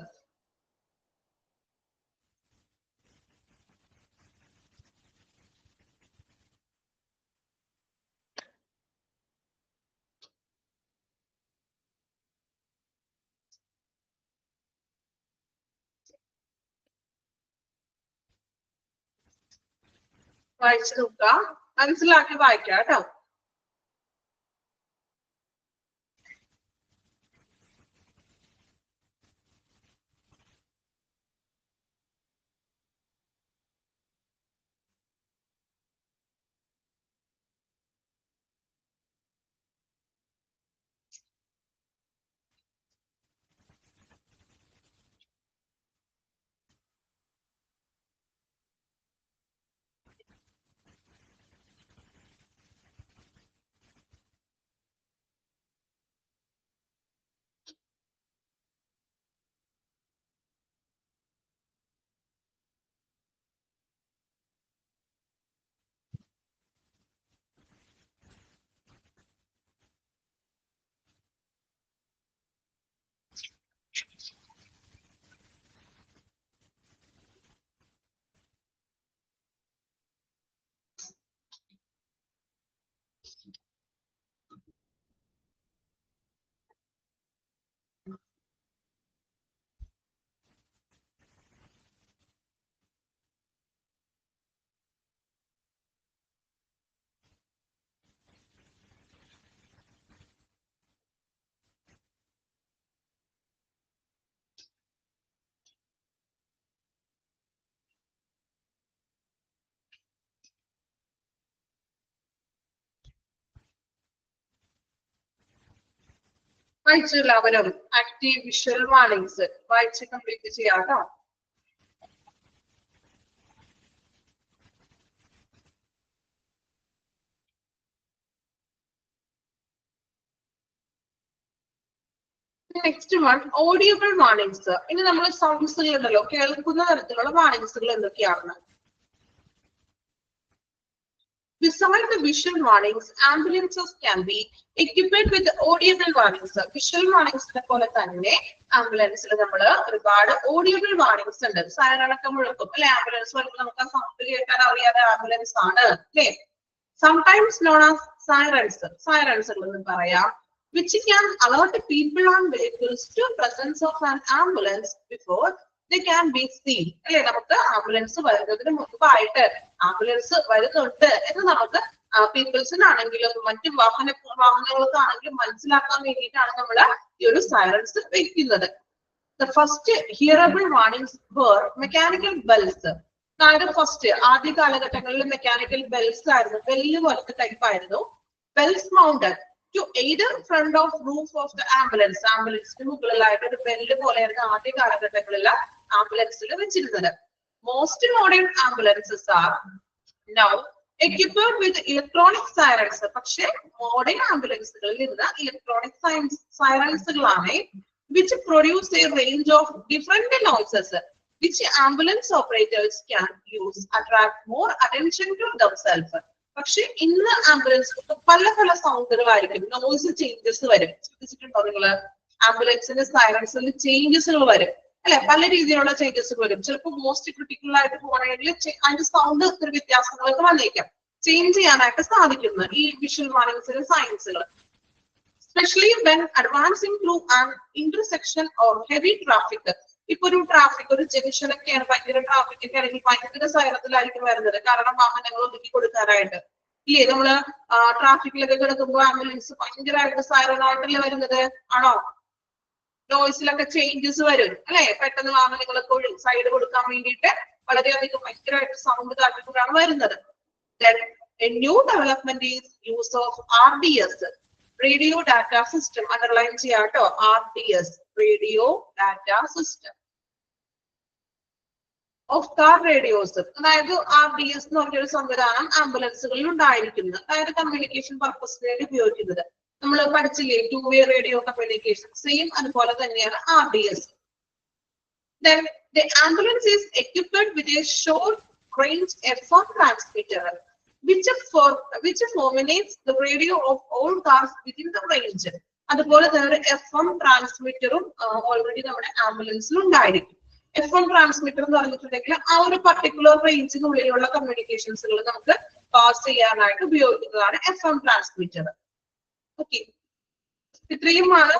വായിച്ചു നോക്കാം, മനസ്സിലാക്കി വായിക്കാം കേട്ടോ. വായിച്ചു എല്ലാവരും ആക്റ്റീവ് വിഷ്വൽ വാർണിംഗ്സ് വായിച്ച് കംപ്ലീറ്റ് ചെയ്യാം കേട്ടോ. Next one audible warnings. ഇനി നമ്മൾ സൗണ്ട്സുകൾ ഉണ്ടല്ലോ, കേൾക്കുന്ന തരത്തിലുള്ള വാർണിംഗ്സുകൾ എന്തൊക്കെയാണ്? Besides the visual warnings, ambulances can be equipped with audible warnings. Visual warnings പോലെ തന്നെ ആംബുലൻസിൽ നമ്മൾ ഒരുപാട് ഓഡിയബിൾ വാർണിംഗ്സ് ഉണ്ട്. സൈറണൊക്കെ മുഴക്കും അല്ലെ, ആംബുലൻസ് വരുമ്പോൾ നമുക്ക് ആ സൗണ്ട് കേൾക്കാൻ അറിയാതെ ആംബുലൻസ് ആണ് അല്ലെ. Sometimes known as sirens, sirens എന്ന് പറയാം, which can alert people on vehicles to presence of an ambulance before they can be seen. അല്ലെ, നമുക്ക് ആംബുലൻസ് വരുന്നതിന് മുൻപായിട്ട് ആംബുലൻസ് വരുന്നുണ്ട് എന്ന് നമുക്ക് പീപ്പിൾസിനാണെങ്കിലും മറ്റു വാഹനങ്ങൾക്കാണെങ്കിലും മനസ്സിലാക്കാൻ വേണ്ടിയിട്ടാണ് നമ്മൾ ഈ ഒരു സൈറൻസ് വെക്കുന്നത്. The first hearable warnings were mechanical bells. അതായത് ഫസ്റ്റ് ആദ്യ കാലഘട്ടങ്ങളിൽ മെക്കാനിക്കൽ ബെൽസ് ആയിരുന്നു, ബെല്ല് പോലത്തെ ടൈപ്പ് ആയിരുന്നു. Bells mounted to either front of roof of the ambulance. ആംബുലൻസിന് മുകളിലായിട്ട് ഒരു ബെല്ല് പോലെയായിരുന്നു ആദ്യ കാലഘട്ടങ്ങളിൽ ആംബുലൻസിൽ വെച്ചിരുന്നത്. Most modern ambulances are now equipped with electronic sirens. പക്ഷേ മോഡേൺ ആംബുലൻസുകളിൽ നിന്ന് ഇലക്ട്രോണിക് സൈറൻസുകളാണ് which produce a range of different noises which ambulance operators can use attract more attention to themselves. പക്ഷെ ഇന്ന് ആംബുലൻസ് പല പല സൗണ്ടുകളായിരിക്കും, നോയ്സ് ചേഞ്ചസ് വരും. ശ്രദ്ധിച്ചിട്ടുണ്ടോ നിങ്ങള്? ആംബുലൻസിന്റെ സൈറൻസിൽ ചേഞ്ചസുകൾ വരും അല്ലെ, പല രീതിയിലുള്ള ചേഞ്ചസ് വരും. ചിലപ്പോൾ മോസ്റ്റ് ക്രിട്ടിക്കൽ ആയിട്ട് പോകണമെങ്കിൽ അതിന്റെ സൗണ്ട് ഒത്തിരി വ്യത്യാസങ്ങളൊക്കെ വന്നേക്കാം. ചേഞ്ച് ചെയ്യാനായിട്ട് സാധിക്കുന്നു ഈ visual വാർണിംഗ്സിലെ സയൻസുകൾ. Especially when advancing through an intersection or heavy traffic. ഇപ്പൊ ഒരു ട്രാഫിക്, ഒരു ജംഗ്ഷൻ ഒക്കെയാണ്, ഭയങ്കര ട്രാഫിക് ഒക്കെ ആണെങ്കിൽ ഭയങ്കര സൈറത്തിലായിരിക്കും വരുന്നത്, കാരണം വാഹനങ്ങൾ ഒതുക്കി കൊടുക്കാനായിട്ട് ഇല്ലേ. നമ്മള് ട്രാഫിക്കിലൊക്കെ കിടക്കുമ്പോൾ ആംബുലൻസ് ഭയങ്കരമായിട്ട് സൈറനായിട്ടല്ലേ വരുന്നത്, ആണോ? നോയ്സിലൊക്കെ ചേഞ്ചസ് വരും അല്ലെ, പെട്ടെന്ന് വാഹനങ്ങളൊക്കെ സൈഡ് കൊടുക്കാൻ വേണ്ടിയിട്ട് വളരെയധികം ഭയങ്കരമായിട്ട് സൗണ്ട് കാട്ടിക്കൊണ്ടാണ് വരുന്നത്. Then a new development is use of RDS. Radio data system. Underline ചെയ്യാട്ടോ, RDS, radio data system of car radios. അതായത് RDS എന്ന് പറഞ്ഞൊരു സംവിധാനം ആംബുലൻസുകളിൽ ഉണ്ടായിരിക്കുന്നത്, അതായത് കമ്മ്യൂണിക്കേഷൻ പർപ്പസിന് വേണ്ടി ഉപയോഗിക്കുന്നത്. നമ്മൾ പഠിച്ചില്ലേ ടു-വേ റേഡിയോ കമ്മ്യൂണിക്കേഷൻ, സെയിം അതുപോലെ തന്നെയാണ് RDS. Then the ambulance is equipped with a short range FM transmitter which formulates the radio of all cars within the range. അതുപോലെ തന്നെ ഒരു FM ട്രാൻസ്മിറ്ററും ഓൾറെഡി നമ്മുടെ ആംബുലൻസിൽ ഉണ്ടായിരിക്കും. FM ട്രാൻസ്മിറ്റർ എന്ന് പറഞ്ഞിട്ടുണ്ടെങ്കിൽ ആ ഒരു പർട്ടിക്കുലർ റേഞ്ചിനുള്ളിലുള്ള കമ്മ്യൂണിക്കേഷൻസുകൾ നമുക്ക് പാസ് ചെയ്യാനായിട്ട് ഉപയോഗിക്കുന്നതാണ് FM ട്രാൻസ്മിറ്റർ. ഓക്കെ, ഇത്രയുമാണ്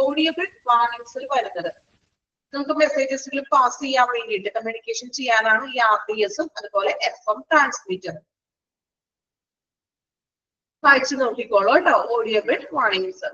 ഓഡിയബിൾ വാർണിംഗ്സിൽ വരുന്നത്. നമുക്ക് മെസ്സേജസിൽ പാസ് ചെയ്യാൻ വേണ്ടിയിട്ട് കമ്മ്യൂണിക്കേഷൻ ചെയ്യാനാണ് ഈ RDSഉം അതുപോലെ FM ട്രാൻസ്മിറ്റർ. വായിച്ചു നോക്കിക്കോളൂ കേട്ടോ, ഓഡിയബിൾ വാർണിംഗ്സ്.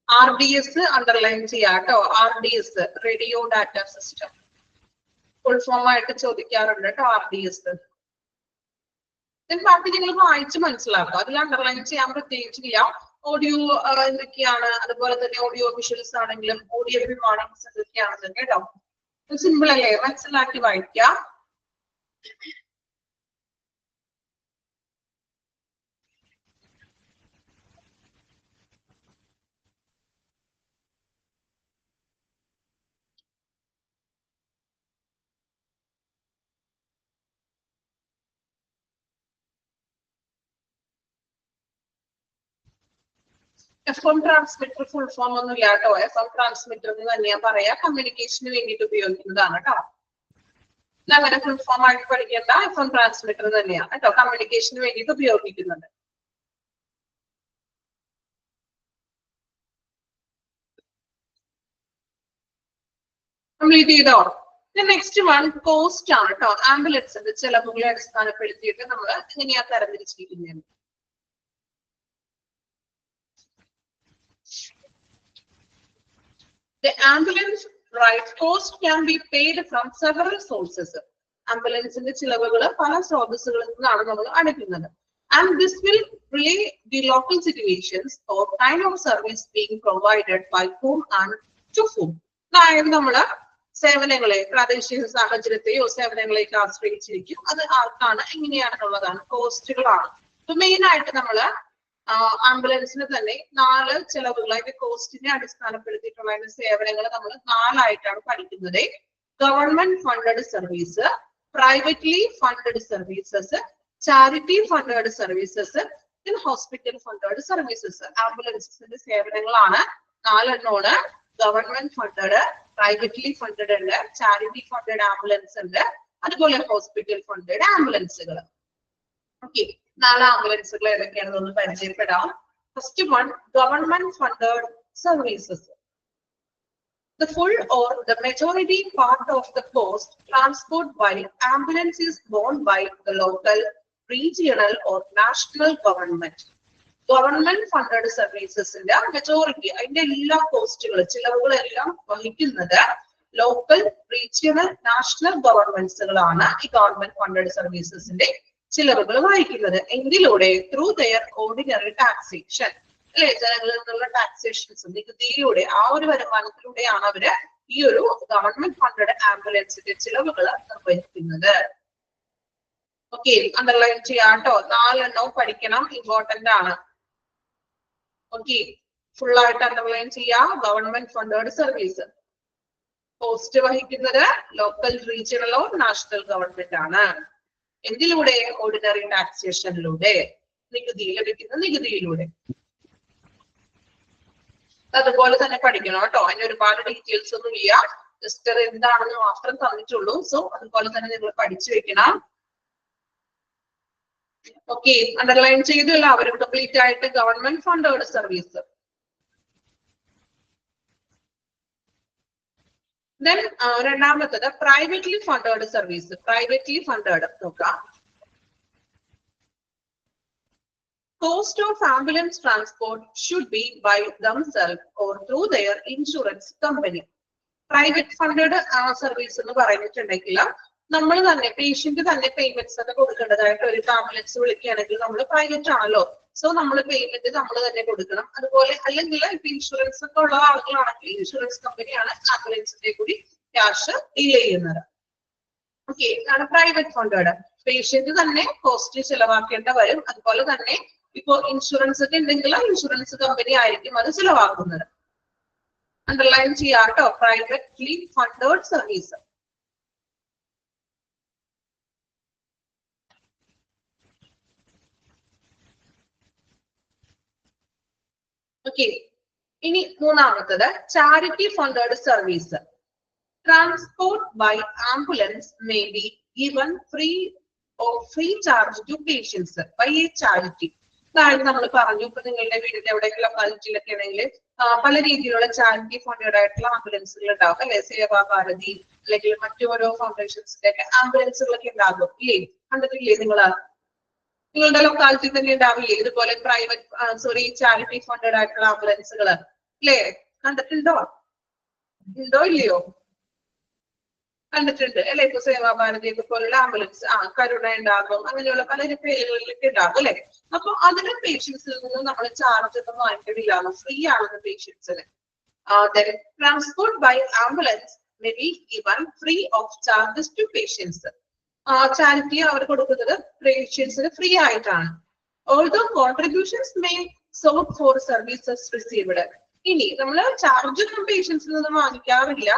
RDS അണ്ടർലൈൻ ചെയ്യാട്ടോ, RDS, radio data system. Full form ആയിട്ട് ചോദിക്കാറുണ്ട് കേട്ടോ RDS. ബാക്കി നിങ്ങൾ വായിച്ച് മനസ്സിലാക്കുക, അതിൽ അണ്ടർലൈൻ ചെയ്യാൻ പ്രത്യേകിച്ചില്ല. ഓഡിയോ എന്തൊക്കെയാണ്, അതുപോലെ തന്നെ ഓഡിയോ വിഷ്വൽസ് ആണെങ്കിലും ഓഡിയബിൾ വാർണിംഗ്സ് എന്തൊക്കെയാണെന്ന് കേട്ടോ. സിമ്പിൾ അല്ലേ, മനസ്സിലാക്കി വായിക്കാം. FM ട്രാൻസ്മിറ്റർ ഫുൾ ഫോം ഒന്നും ഇല്ല കേട്ടോ. FM ട്രാൻസ്മിറ്റർ എന്ന് തന്നെയാ പറയാ, കമ്മ്യൂണിക്കേഷന് വേണ്ടിയിട്ട് ഉപയോഗിക്കുന്നതാണ് കേട്ടോ. അങ്ങനെ ഫുൾ ഫോം ആയിട്ട് പഠിക്കേണ്ട FM ട്രാൻസ്മിറ്റർ തന്നെയാണ് കേട്ടോ, കമ്മ്യൂണിക്കേഷന് വേണ്ടിയിട്ട് ഉപയോഗിക്കുന്നുണ്ട്. കംപ്ലീറ്റ് ചെയ്തോ? നെക്സ്റ്റ് വൺ കോസ്റ്റ് ആണ് കേട്ടോ. ആംബുലൻസിന്റെ ചെലവുകളെ അടിസ്ഥാനപ്പെടുത്തിയിട്ട് നമ്മൾ എങ്ങനെയാ തരംതിരിച്ചിരിക്കുന്നത്? The ambulance ride cost can be paid from several sources. ആംബുലൻസിന്റെ ചിലവുകൾ പല സ്രോതസ്സുകളിൽ നിന്നാണ് നമ്മൾ അടയ്ക്കുന്നത്. And this will relay the local situations or kind of service being provided by whom and to whom. അതായത് നമ്മള് സേവനങ്ങളെ പ്രാദേശിക സാഹചര്യത്തെയോ സേവനങ്ങളെയൊക്കെ ആശ്രയിച്ചിരിക്കും. അത് ആർക്കാണ് എങ്ങനെയാണെന്നുള്ളതാണ്, കോസ്റ്റുകളാണ്. അപ്പൊ മെയിൻ ആയിട്ട് നമ്മള് ആംബുലൻസിന് തന്നെ 4 ചെലവുകൾ, അതിന്റെ കോസ്റ്റിനെ അടിസ്ഥാനപ്പെടുത്തിയിട്ടുള്ള അതിന്റെ സേവനങ്ങൾ നമ്മൾ 4 ആയിട്ടാണ് പഠിക്കുന്നത്. Government funded service, privately funded services, charity funded services, hospital funded services. ആംബുലൻസിന്റെ സേവനങ്ങളാണ് 4 എണ്ണമാണ്. ഗവൺമെന്റ് ഫണ്ടഡ്, പ്രൈവറ്റ്ലി ഫണ്ടഡ് ഉണ്ട്, ചാരിറ്റി ഫണ്ടഡ് ആംബുലൻസ് ഉണ്ട്, അതുപോലെ ഹോസ്പിറ്റൽ ഫണ്ടഡ് ആംബുലൻസുകൾ. ഓക്കെ, 4 ആംബുലൻസുകൾ ഏതൊക്കെയാണെന്ന് പരിചയപ്പെടാം. First one, government funded services. The full or the majority part of the cost transport by ambulance is borne by the local, regional or national government. Government funded സർവീസസിന്റെ majority, അതിന്റെ എല്ലാ കോസ്റ്റുകളും ചിലവുകളെല്ലാം വഹിക്കുന്നത് local, regional, national ഗവൺമെന്റ്സുകളാണ് ഈ government funded സർവീസസിന്റെ ചിലവുകൾ വഹിക്കുന്നത്. എന്തിലൂടെ? Through there ordinary taxation, അല്ലെ, ജനങ്ങളിൽ നിന്നുള്ള ടാക്സേഷൻസ്, നികുതിയിലൂടെ, ആ ഒരു വരുമാനത്തിലൂടെയാണ് അവര് ഈ ഒരു ഗവൺമെന്റ് ഫണ്ടഡ് ആംബുലൻസിന്റെ ചിലവുകൾ നിർവഹിക്കുന്നത്. ഓക്കെ, അണ്ടർലൈൻ ചെയ്യാട്ടോ. 4 എണ്ണവും പഠിക്കണം, ഇമ്പോർട്ടന്റ് ആണ്. ഓക്കെ, ഫുൾ ആയിട്ട് അണ്ടർലൈൻ ചെയ്യാം. ഗവൺമെന്റ് ഫണ്ടഡ് സർവീസ് കോസ്റ്റ് വഹിക്കുന്നത് local, regional or national government ആണ്. എന്തിലൂടെ? ഓർഡിനറി ടാക്സേഷനിലൂടെ, നികുതി ലഭിക്കുന്ന നികുതിയിലൂടെ. അതുപോലെ തന്നെ പഠിക്കണം കേട്ടോ. അതിന് ഒരുപാട് ഡീറ്റെയിൽസ് ഒന്നും ഇല്ല, ജസ്റ്റ് എന്താണെന്ന് മാത്രം തന്നിട്ടുള്ളൂ. സോ അതുപോലെ തന്നെ നിങ്ങൾ പഠിച്ചു വെക്കണം. ഓക്കെ, അണ്ടർലൈൻ ചെയ്തു എല്ലാവരും കംപ്ലീറ്റ് ആയിട്ട്. Government funded service. ദെൻ രണ്ടാമത്തത് privately funded service. Privately funded നോക്കാം. Cost of ambulance transport should be by themselves or through their insurance company. Private funded service എന്ന് പറഞ്ഞിട്ടുണ്ടെങ്കിൽ നമ്മൾ തന്നെ പേഷ്യന്റ് തന്നെ പേയ്മെന്റ്സ് ഒക്കെ കൊടുക്കേണ്ടതായിട്ട് ഒരു ആംബുലൻസ് വിളിക്കുകയാണെങ്കിൽ നമ്മൾ പ്രൈവറ്റ് ആണല്ലോ, സോ നമ്മൾ പേയ്മെന്റ് നമ്മൾ തന്നെ കൊടുക്കണം. അതുപോലെ അല്ലെങ്കിൽ ഇപ്പൊ ഇൻഷുറൻസ് ഒക്കെ ഉള്ള ആളുകളാണെങ്കിൽ ഇൻഷുറൻസ് കമ്പനിയാണ് ആംബുലൻസിന്റെ കൂടി ക്യാഷ് ഡീൽ ചെയ്യുന്നത്. ഓക്കെ, ഇതാണ് പ്രൈവറ്റ് ഫണ്ടഡ്. പേഷ്യന്റ് തന്നെ കോസ്റ്റ് ചെലവാക്കേണ്ട വരും. അതുപോലെ തന്നെ ഇപ്പോ ഇൻഷുറൻസ് ഒക്കെ ഉണ്ടെങ്കിൽ ഇൻഷുറൻസ് കമ്പനി ആയിരിക്കും അത് ചിലവാക്കുന്നത്. അണ്ടർലൈൻ ചെയ്യാട്ടോ, പ്രൈവറ്റ്ലി ഫണ്ടഡ് സർവീസ്. ഓക്കെ, ഇനി മൂന്നാമത്തത് charity funded service. Transport by ambulance may be given free or free charge to patients by a charity. അതായത് നമ്മൾ പറഞ്ഞു, ഇപ്പൊ നിങ്ങളുടെ വീടിന്റെ എവിടെയെങ്കിലും ലൊക്കാലിറ്റിയിലൊക്കെ ആണെങ്കിൽ പല രീതിയിലുള്ള ചാരിറ്റി ഫണ്ടഡ് ആയിട്ടുള്ള ആംബുലൻസുകൾ ഉണ്ടാവും, അല്ലെ, സേവാഭാരതി അല്ലെങ്കിൽ മറ്റു ഓരോ ഫൗണ്ടേഷൻസിന്റെ ഒക്കെ ആംബുലൻസുകളൊക്കെ ഉണ്ടാകും, ഇല്ലേ? കണ്ടിട്ടില്ലേ നിങ്ങളുടെ ലൊക്കാലിറ്റി തന്നെ ഉണ്ടാവില്ലേ ഇതുപോലെ പ്രൈവറ്റ് ചാരിറ്റി ഫണ്ടഡ് ആയിട്ടുള്ള ആംബുലൻസുകൾ, അല്ലേ? കണ്ടിട്ടുണ്ടോ? ഉണ്ടോ ഇല്ലയോ? കണ്ടിട്ടുണ്ട് അല്ലെ? ഇപ്പൊ സേവാഭാരതിയൊക്കെ പോലുള്ള ആംബുലൻസ്, കരുണ ഉണ്ടാകും, അങ്ങനെയുള്ള പല പേരുകളിലൊക്കെ ഉണ്ടാകും, അല്ലെ? അപ്പൊ അതിന് പേഷ്യൻസിൽ നിന്ന് നമ്മൾ ചാർജ് ഒന്നും വാങ്ങിക്കണില്ല, ഫ്രീ ആണ് പേഷ്യൻസിന്. Transport by ambulance may be given free of charges to patients. Charity അവർ കൊടുക്കുന്നത് പേഷ്യൻസിന് ഫ്രീ ആയിട്ടാണ്. Although contributions may sought for services received. ഇനി നമ്മൾ ചാർജ് ഒന്നും പേഷ്യൻസിൽ നിന്ന് വാങ്ങിക്കാറില്ല.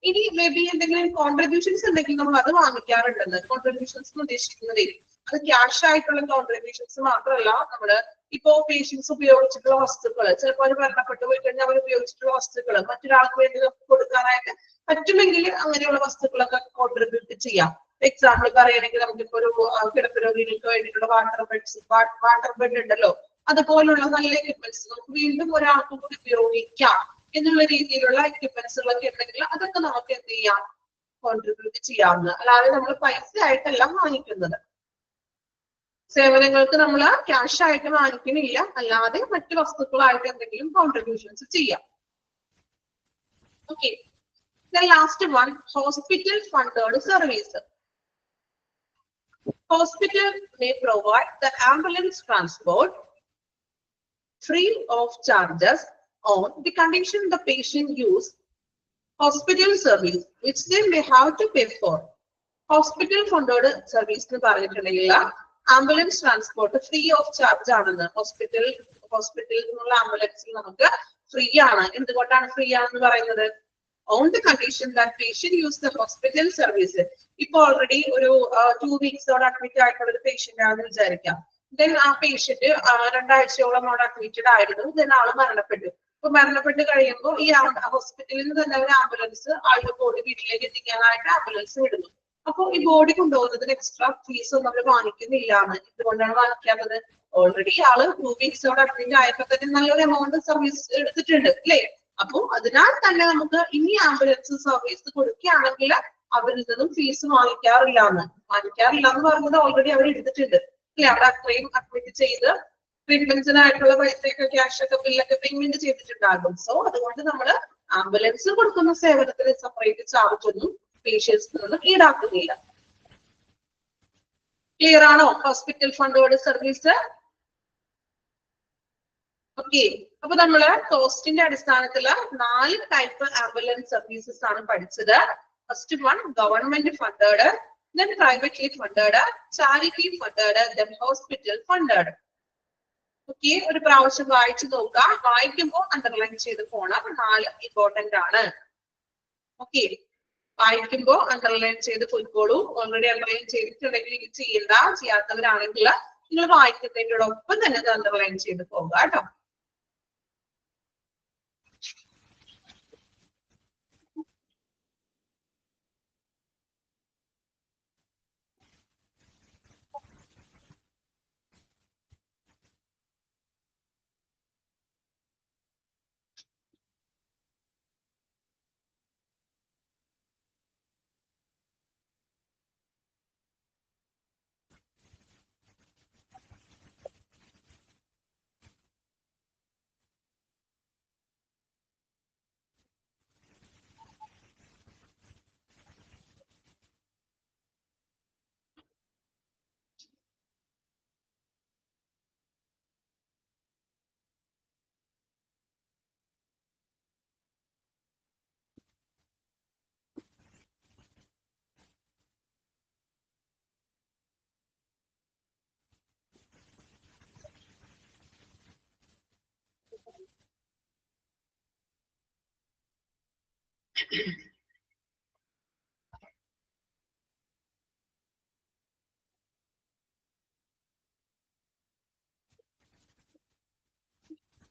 ഇനി മേ ബി എന്തെങ്കിലും കോൺട്രിബ്യൂഷൻസ് ഉണ്ടെങ്കിൽ നമ്മൾ അത് വാങ്ങിക്കാറുണ്ടെന്ന്. കോൺട്രിബ്യൂഷൻസ് ഉദ്ദേശിക്കുന്നത് അത് ക്യാഷ് ആയിട്ടുള്ള കോൺട്രിബ്യൂഷൻസ് മാത്രമല്ല, നമ്മള് ഇപ്പോ പേഷ്യൻസ് ഉപയോഗിച്ചിട്ടുള്ള വസ്തുക്കൾ, ചിലപ്പോൾ അവർ മരണപ്പെട്ടു പോയി കഴിഞ്ഞാൽ അവർ ഉപയോഗിച്ചിട്ടുള്ള വസ്തുക്കൾ മറ്റൊരാൾക്ക് വേണ്ടി കൊടുക്കാനായിട്ട് പറ്റുമെങ്കിൽ അങ്ങനെയുള്ള വസ്തുക്കളൊക്കെ കോൺട്രിബ്യൂട്ട് ചെയ്യാം. എക്സാമ്പിൾ പറയുകയാണെങ്കിൽ നമുക്കിപ്പോ ഒരു കിടപ്പ് രോഗികൾക്ക് വേണ്ടിയിട്ടുള്ള വാട്ടർ ബെഡ് ഉണ്ടല്ലോ, അതുപോലുള്ള നല്ല എക്യുപ്മെന്റ്സ് നമുക്ക് വീണ്ടും ഒരാൾക്ക് കൂടി ഉപയോഗിക്കാം എന്നുള്ള രീതിയിലുള്ള എക്യുപ്മെന്റ്സുകളൊക്കെ ഉണ്ടെങ്കിൽ അതൊക്കെ നമുക്ക് എന്ത് ചെയ്യാം, കോൺട്രിബ്യൂട്ട് ചെയ്യാവുന്ന. അല്ലാതെ നമ്മൾ പൈസ ആയിട്ടല്ല വാങ്ങിക്കുന്നത്. സേവനങ്ങൾക്ക് നമ്മൾ ക്യാഷ് ആയിട്ട് വാങ്ങിക്കുന്നില്ല, അല്ലാതെ മറ്റു വസ്തുക്കളായിട്ട് എന്തെങ്കിലും കോൺട്രിബ്യൂഷൻസ് ചെയ്യാം. Okay. The last one, hospital funded service. Hospital may provide the ambulance transport free of charges on the condition the patient use hospital service, which they may have to pay for. Hospital funded service എന്ന് പറഞ്ഞിട്ടുണ്ടെങ്കിൽ ambulance transport free of charge ആണെന്ന്. ഹോസ്പിറ്റലിൽ നിന്നുള്ള ആംബുലൻസിൽ നമുക്ക് free ആണ്. എന്തുകൊണ്ടാണ് free ആണെന്ന് പറയുന്നത്? On the condition that patient use the hospital service. ഇപ്പൊ ഓൾറെഡി ഒരു 2 വീക്സോടെ അഡ്മിറ്റ് ആയിട്ടുള്ള ഒരു പേഷ്യന്റ് ആണെന്ന് വിചാരിക്കാം. ദെൻ ആ പേഷ്യന്റ് 2 ആഴ്ചയോളം അവിടെ അഡ്മിറ്റഡ് ആയിരുന്നു. ദെൻ ആള് മരണപ്പെട്ടു. അപ്പൊ മരണപ്പെട്ട് കഴിയുമ്പോൾ ഈ ഹോസ്പിറ്റലിൽ നിന്ന് തന്നെ ഒരു ആംബുലൻസ് ആളുടെ ബോഡി വീട്ടിലേക്ക് എത്തിക്കാനായിട്ട് ആംബുലൻസ് വിടുന്നു. അപ്പൊ ഈ ബോഡി കൊണ്ടുപോകുന്നതിന് എക്സ്ട്രാ ഫീസ് ഒന്നും നമ്മൾ വാങ്ങിക്കുന്നില്ല എന്ന്. എന്തുകൊണ്ടാണ് വാങ്ങിക്കാത്തത്? ഓൾറെഡി ആള് 2 വീക്സോടെ അഡ്മിറ്റ് ആയപ്പോ തന്നെ നല്ലൊരു എമൗണ്ട് സർവീസ് എടുത്തിട്ടുണ്ട് അല്ലേ? അപ്പൊ അതിനാൽ തന്നെ നമുക്ക് ഇനി ആംബുലൻസ് സർവീസ് കൊടുക്കുകയാണെങ്കിൽ അവരിൽ നിന്നും ഫീസ് വാങ്ങിക്കാറില്ല എന്ന് പറഞ്ഞത് ഓൾറെഡി അവർ എടുത്തിട്ടുണ്ട് അല്ലെ? അവിടെ അത്രയും അഡ്മിറ്റ് ചെയ്ത് ട്രീറ്റ്മെന്റ്സിനായിട്ടുള്ള പൈസയൊക്കെ ക്യാഷ് ഒക്കെ ബില്ലൊക്കെ പേയ്മെന്റ് ചെയ്തിട്ടുണ്ടാകും. സോ അതുകൊണ്ട് നമ്മൾ ആംബുലൻസ് കൊടുക്കുന്ന സേവനത്തിന് സെപ്പറേറ്റ് ചാർജ് ഒന്നും പേഷ്യൻസിൽ നിന്നും ഈടാക്കുന്നില്ല. ക്ലിയർ ആണോ ഹോസ്പിറ്റൽ ഫണ്ടോട് സർവീസ്? ഓക്കെ. അപ്പൊ നമ്മള് കോസ്റ്റിന്റെ അടിസ്ഥാനത്തിൽ 4 ടൈപ്പ് ആംബുലൻസ് സർവീസസ് ആണ് പഠിച്ചത്. First one government funded, then privately funded, charity funded, then hospital funded. Okay. ഒരു പ്രാവശ്യം വായിച്ചു നോക്കുക. വായിക്കുമ്പോൾ അണ്ടർലൈൻ ചെയ്ത് പോണം. 4 ഇമ്പോർട്ടന്റ് ആണ്. ഓക്കെ. വായിക്കുമ്പോൾ അണ്ടർലൈൻ ചെയ്ത് പോയിക്കോളൂ. ഓൾറെഡി അണ്ടർലൈൻ ചെയ്തിട്ടുണ്ടെങ്കിൽ ഇത് ചെയ്യാത്തവരാണെങ്കിൽ നിങ്ങൾ വായിക്കുന്നതിനോടൊപ്പം തന്നെ അത് അണ്ടർലൈൻ ചെയ്ത് പോകുക കേട്ടോ.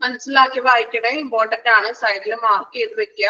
മനസ്സിലാക്കി വായിക്കണേ, ഇമ്പോർട്ടന്റ് ആണ്. സൈഡിൽ മാർക്ക് ചെയ്ത് വെക്കുക.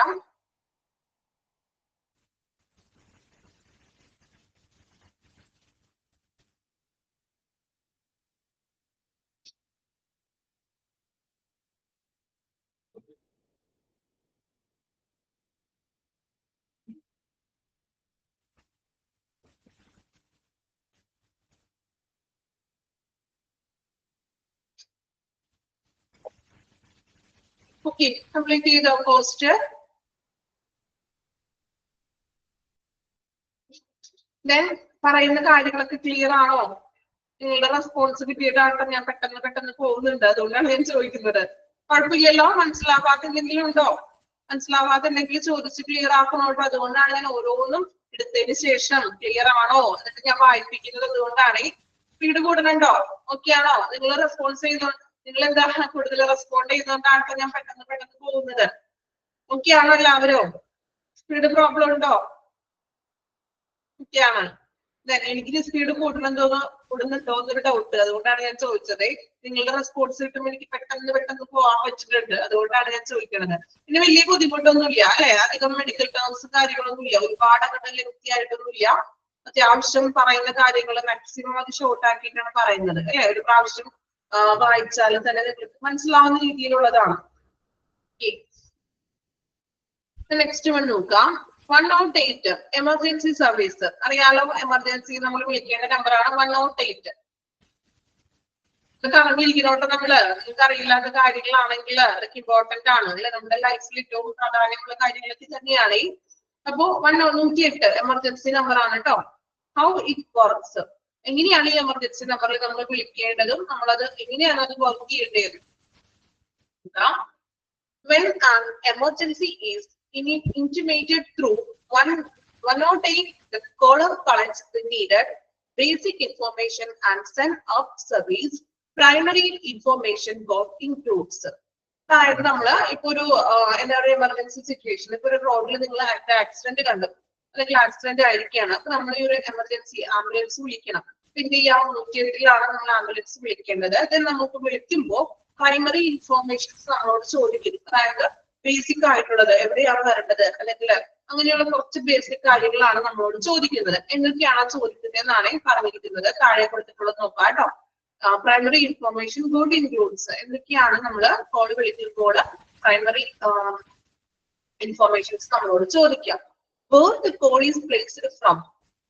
ഓക്കെ. കംപ്ലീറ്റ് ചെയ്തോ കോസ്റ്റ്? ദെൻ പറയുന്ന കാര്യങ്ങളൊക്കെ ക്ലിയർ ആണോ? നിങ്ങളുടെ റെസ്പോൺസിബിലിറ്റിയുടെ ആയിട്ട് ഞാൻ പെട്ടെന്ന് പോകുന്നുണ്ട്, അതുകൊണ്ടാണ് ഞാൻ ചോദിക്കുന്നത്. കുഴപ്പമില്ലല്ലോ? മനസ്സിലാവാത്ത എന്തെങ്കിലും ഉണ്ടോ? മനസ്സിലാവാത്തുണ്ടെങ്കിൽ ചോദിച്ച് ക്ലിയർ ആക്കണോട്ടോ. അതുകൊണ്ടാണ് ഞാൻ ഓരോന്നും എടുത്തതിന് ശേഷം ക്ലിയർ ആണോ എന്നിട്ട് ഞാൻ വായിപ്പിക്കുന്നത്. അതുകൊണ്ടാണ്. സ്പീഡ് കൂടുന്നുണ്ടോ? ഓക്കെ ആണോ? നിങ്ങൾ റെസ്പോൺസ് ചെയ്തോ? നിങ്ങൾ എന്താ കൂടുതൽ റെസ്പോണ്ട് ചെയ്യുന്നതുകൊണ്ടാണ് ഞാൻ പെട്ടെന്ന് പോകുന്നത്. ഓക്കെ ആണോ എല്ലാവരും? സ്പീഡ് പ്രോബ്ലം ഉണ്ടോ? ഓക്കെ ആണ്. എനിക്ക് സ്പീഡ് കൂടുന്നുണ്ടോ എന്നൊരു ഡൗട്ട്, അതുകൊണ്ടാണ് ഞാൻ ചോദിച്ചത്. നിങ്ങളുടെ റെസ്പോൺസ് കിട്ടുമ്പോൾ എനിക്ക് പെട്ടെന്ന് പോകാൻ പറ്റുന്നുണ്ട്, അതുകൊണ്ടാണ് ഞാൻ ചോദിക്കുന്നത്. പിന്നെ വലിയ ബുദ്ധിമുട്ടൊന്നുമില്ല അല്ലെ? അധികം മെഡിക്കൽ ടേംസ് കാര്യങ്ങളൊന്നും ഇല്ല, ഒരുപാട് അങ്ങനെ ലെങ്തി ആയിട്ടൊന്നുമില്ല. അത്യാവശ്യം പറയുന്ന കാര്യങ്ങൾ മാക്സിമം അത് ഷോർട്ട് ആക്കിയിട്ടാണ് പറയുന്നത് അല്ലെ. ഒരു പ്രാവശ്യം വായിച്ചാൽ തന്നെ നിങ്ങൾക്ക് മനസ്സിലാവുന്ന രീതിയിലുള്ളതാണ്. നെക്സ്റ്റ് വൺ നോക്കാം. 108 എമർജൻസി സർവീസ്. അറിയാലോ, എമർജൻസി നമ്മൾ വിളിക്കേണ്ട നമ്പറാണ് 108. ഇതൊക്കെ അറിഞ്ഞിരിക്കുന്നോണ്ട് നിങ്ങൾക്ക് അറിയില്ലാത്ത കാര്യങ്ങളാണെങ്കിൽ അതൊക്കെ ഇമ്പോർട്ടന്റ് ആണ് അല്ലെ, നമ്മുടെ ലൈഫിൽ ഏറ്റവും പ്രാധാന്യമുള്ള കാര്യങ്ങളൊക്കെ തന്നെയാണ്. അപ്പോ 108 എമർജൻസി നമ്പർ ആണ് കേട്ടോ. ഹൗ ഇറ്റ് വർക്ക്സ്, എങ്ങനെയാണ് ഈ എമർജൻസി നമ്പറിൽ നമ്മൾ വിളിക്കേണ്ടതും നമ്മളത് എങ്ങനെയാണ് അത് വർക്ക് ചെയ്യേണ്ടത്. When an emergency is intimated through 108, the caller collects the needed basic information and send up service. Primary information got includes. അതായത് നമ്മള് ഇപ്പൊ ഒരു എന്താ പറയുക എമർജൻസി സിറ്റുവേഷൻ, ഇപ്പൊ ഒരു റോഡിൽ നിങ്ങൾ ആക്സിഡന്റ് കണ്ടു അല്ലെങ്കിൽ ആക്സിഡന്റ് ആയിരിക്കുകയാണ്. അപ്പൊ നമ്മൾ ഈ ഒരു എമർജൻസി ആംബുലൻസ് വിളിക്കണം. പിന്നെ ഈ 108 നമ്മൾ ആംബുലൻസ് വിളിക്കേണ്ടത്. അത് നമുക്ക് വിളിക്കുമ്പോൾ പ്രൈമറി ഇൻഫോർമേഷൻസ് നമ്മളോട് ചോദിക്കും. അതായത് ബേസിക് ആയിട്ടുള്ളത് എവിടെയാണ് വരേണ്ടത് അല്ലെങ്കിൽ അങ്ങനെയുള്ള കുറച്ച് ബേസിക് കാര്യങ്ങളാണ് നമ്മളോട് ചോദിക്കുന്നത്. എന്തൊക്കെയാണ് ചോദിക്കുന്നത് എന്നാണ് പറഞ്ഞിരിക്കുന്നത്. താഴെ കൊടുത്തിട്ടുള്ളത് നോക്കാം കേട്ടോ. പ്രൈമറി ഇൻഫോർമേഷൻ ഗുഡ് ഇൻക്ലൂഡ്സ്, എന്തൊക്കെയാണ് നമ്മൾ കോൾ വിളിക്കുമ്പോൾ പ്രൈമറി ഇൻഫോർമേഷൻസ് നമ്മളോട് ചോദിക്കാം. Where the call is placed from,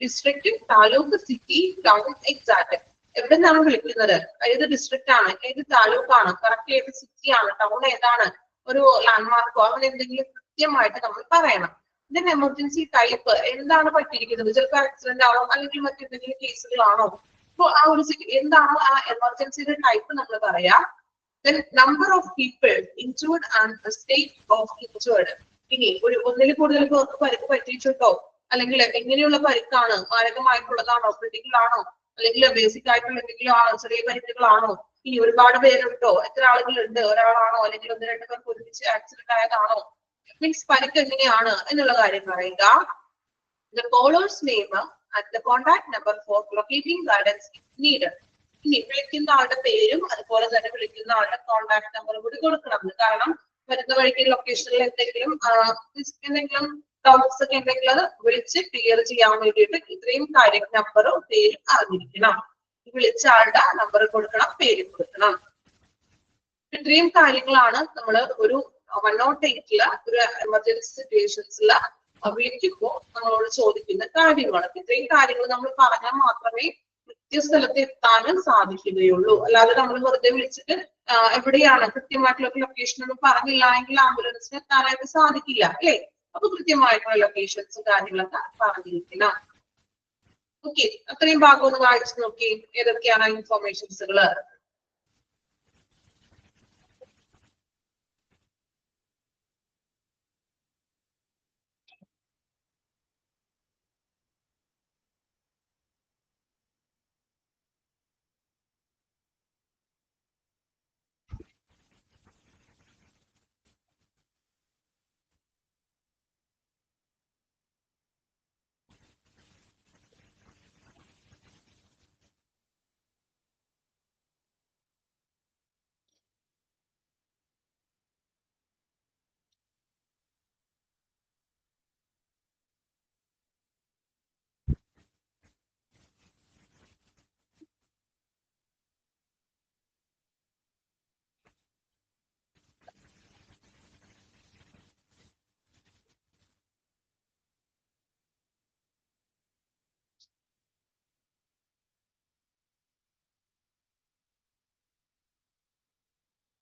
district, taluk, city, town, exact. എവിടെ നിന്നാണ് വിളിക്കുന്നത്, ഏത് ഡിസ്ട്രിക്ട് ആണ്, ഏത് താലൂക്കാണ്, കറക്റ്റ് ഏത് സിറ്റി ആണ്, ടൗൺ ഏതാണ്, ഒരു ലാൻഡ്മാർക്കോ അങ്ങനെ എന്തെങ്കിലും കൃത്യമായിട്ട് നമ്മൾ പറയണം. ഇതിന് എമർജൻസി ടൈപ്പ് എന്താണ് പറ്റിയിരിക്കുന്നത്, ചിലപ്പോൾ ആക്സിഡന്റ് ആണോ അല്ലെങ്കിൽ മറ്റെന്തെങ്കിലും കേസുകളാണോ, അപ്പൊ ആ ഒരു എന്താണോ ആ എമർജൻസിയുടെ ടൈപ്പ് നമ്മൾ പറയാം. Then number of people injured and the state of injured. ഇനി ഒന്നിൽ കൂടുതൽ പേർക്ക് പരിക്ക് പറ്റിയിട്ടുണ്ടോ, അല്ലെങ്കിൽ എങ്ങനെയുള്ള പരിക്കാണ്, മാരകമായിട്ടുള്ളതാണോ, ക്രിട്ടിക്കൽ ആണോ, അല്ലെങ്കിൽ ബേസിക് ആയിട്ടുള്ള എന്തെങ്കിലും ആണോ, ചെറിയ പരിക്കുകളാണോ, ഇനി ഒരുപാട് പേരുണ്ടോ, എത്ര ആളുകളുണ്ട്, ഒരാളാണോ അല്ലെങ്കിൽ 1-2 പേർക്ക് ഒരുമിച്ച് ആക്സിഡന്റ് ആയതാണോ, മീൻസ് പരിക്ക് എങ്ങനെയാണ് എന്നുള്ള കാര്യം പറയുക. The caller's name and the contact number for locating guidance if needed. ഇനി വിളിക്കുന്ന ആളുടെ പേരും അതുപോലെ തന്നെ വിളിക്കുന്ന ആളുടെ കോൺടാക്ട് നമ്പറും കൂടി കൊടുക്കണം. കാരണം വരുന്ന വഴിക്ക് ലൊക്കേഷനിൽ എന്തെങ്കിലും ഡൗട്ട്സ് ഒക്കെ ഉണ്ടെങ്കിൽ അത് വിളിച്ച് ക്ലിയർ ചെയ്യാൻ വേണ്ടിയിട്ട് ഇത്രയും കാര്യം നമ്പറും പേരും അറിഞ്ഞിരിക്കണം. വിളിച്ച ആളുടെ നമ്പർ കൊടുക്കണം, പേര് കൊടുക്കണം. ഇത്രയും കാര്യങ്ങളാണ് നമ്മൾ ഒരു 108 ഒരു എമർജൻസി സിറ്റുവേഷൻസിൽ വിളിക്കുമ്പോൾ നമ്മളോട് ചോദിക്കുന്ന കാര്യങ്ങൾ. ഇത്രയും കാര്യങ്ങൾ നമ്മൾ പറഞ്ഞാൽ മാത്രമേ കൃത്യസ്ഥലത്ത് എത്താനും സാധിക്കുകയുള്ളൂ. അല്ലാതെ നമ്മൾ വെറുതെ വിളിച്ചിട്ട് എവിടെയാണ് കൃത്യമായിട്ടുള്ള ലൊക്കേഷൻ ഒന്നും പറഞ്ഞില്ല എങ്കിൽ ആംബുലൻസിന് എത്താനായിട്ട് സാധിക്കില്ല അല്ലെ. അപ്പൊ കൃത്യമായിട്ടുള്ള ലൊക്കേഷൻസ് കാര്യങ്ങളൊക്കെ പറഞ്ഞിരിക്കണം. ഓക്കെ, അത്രയും ഭാഗം ഒന്ന് വായിച്ചു നോക്കി ഏതൊക്കെയാണ് ഇൻഫോർമേഷൻസുകള്.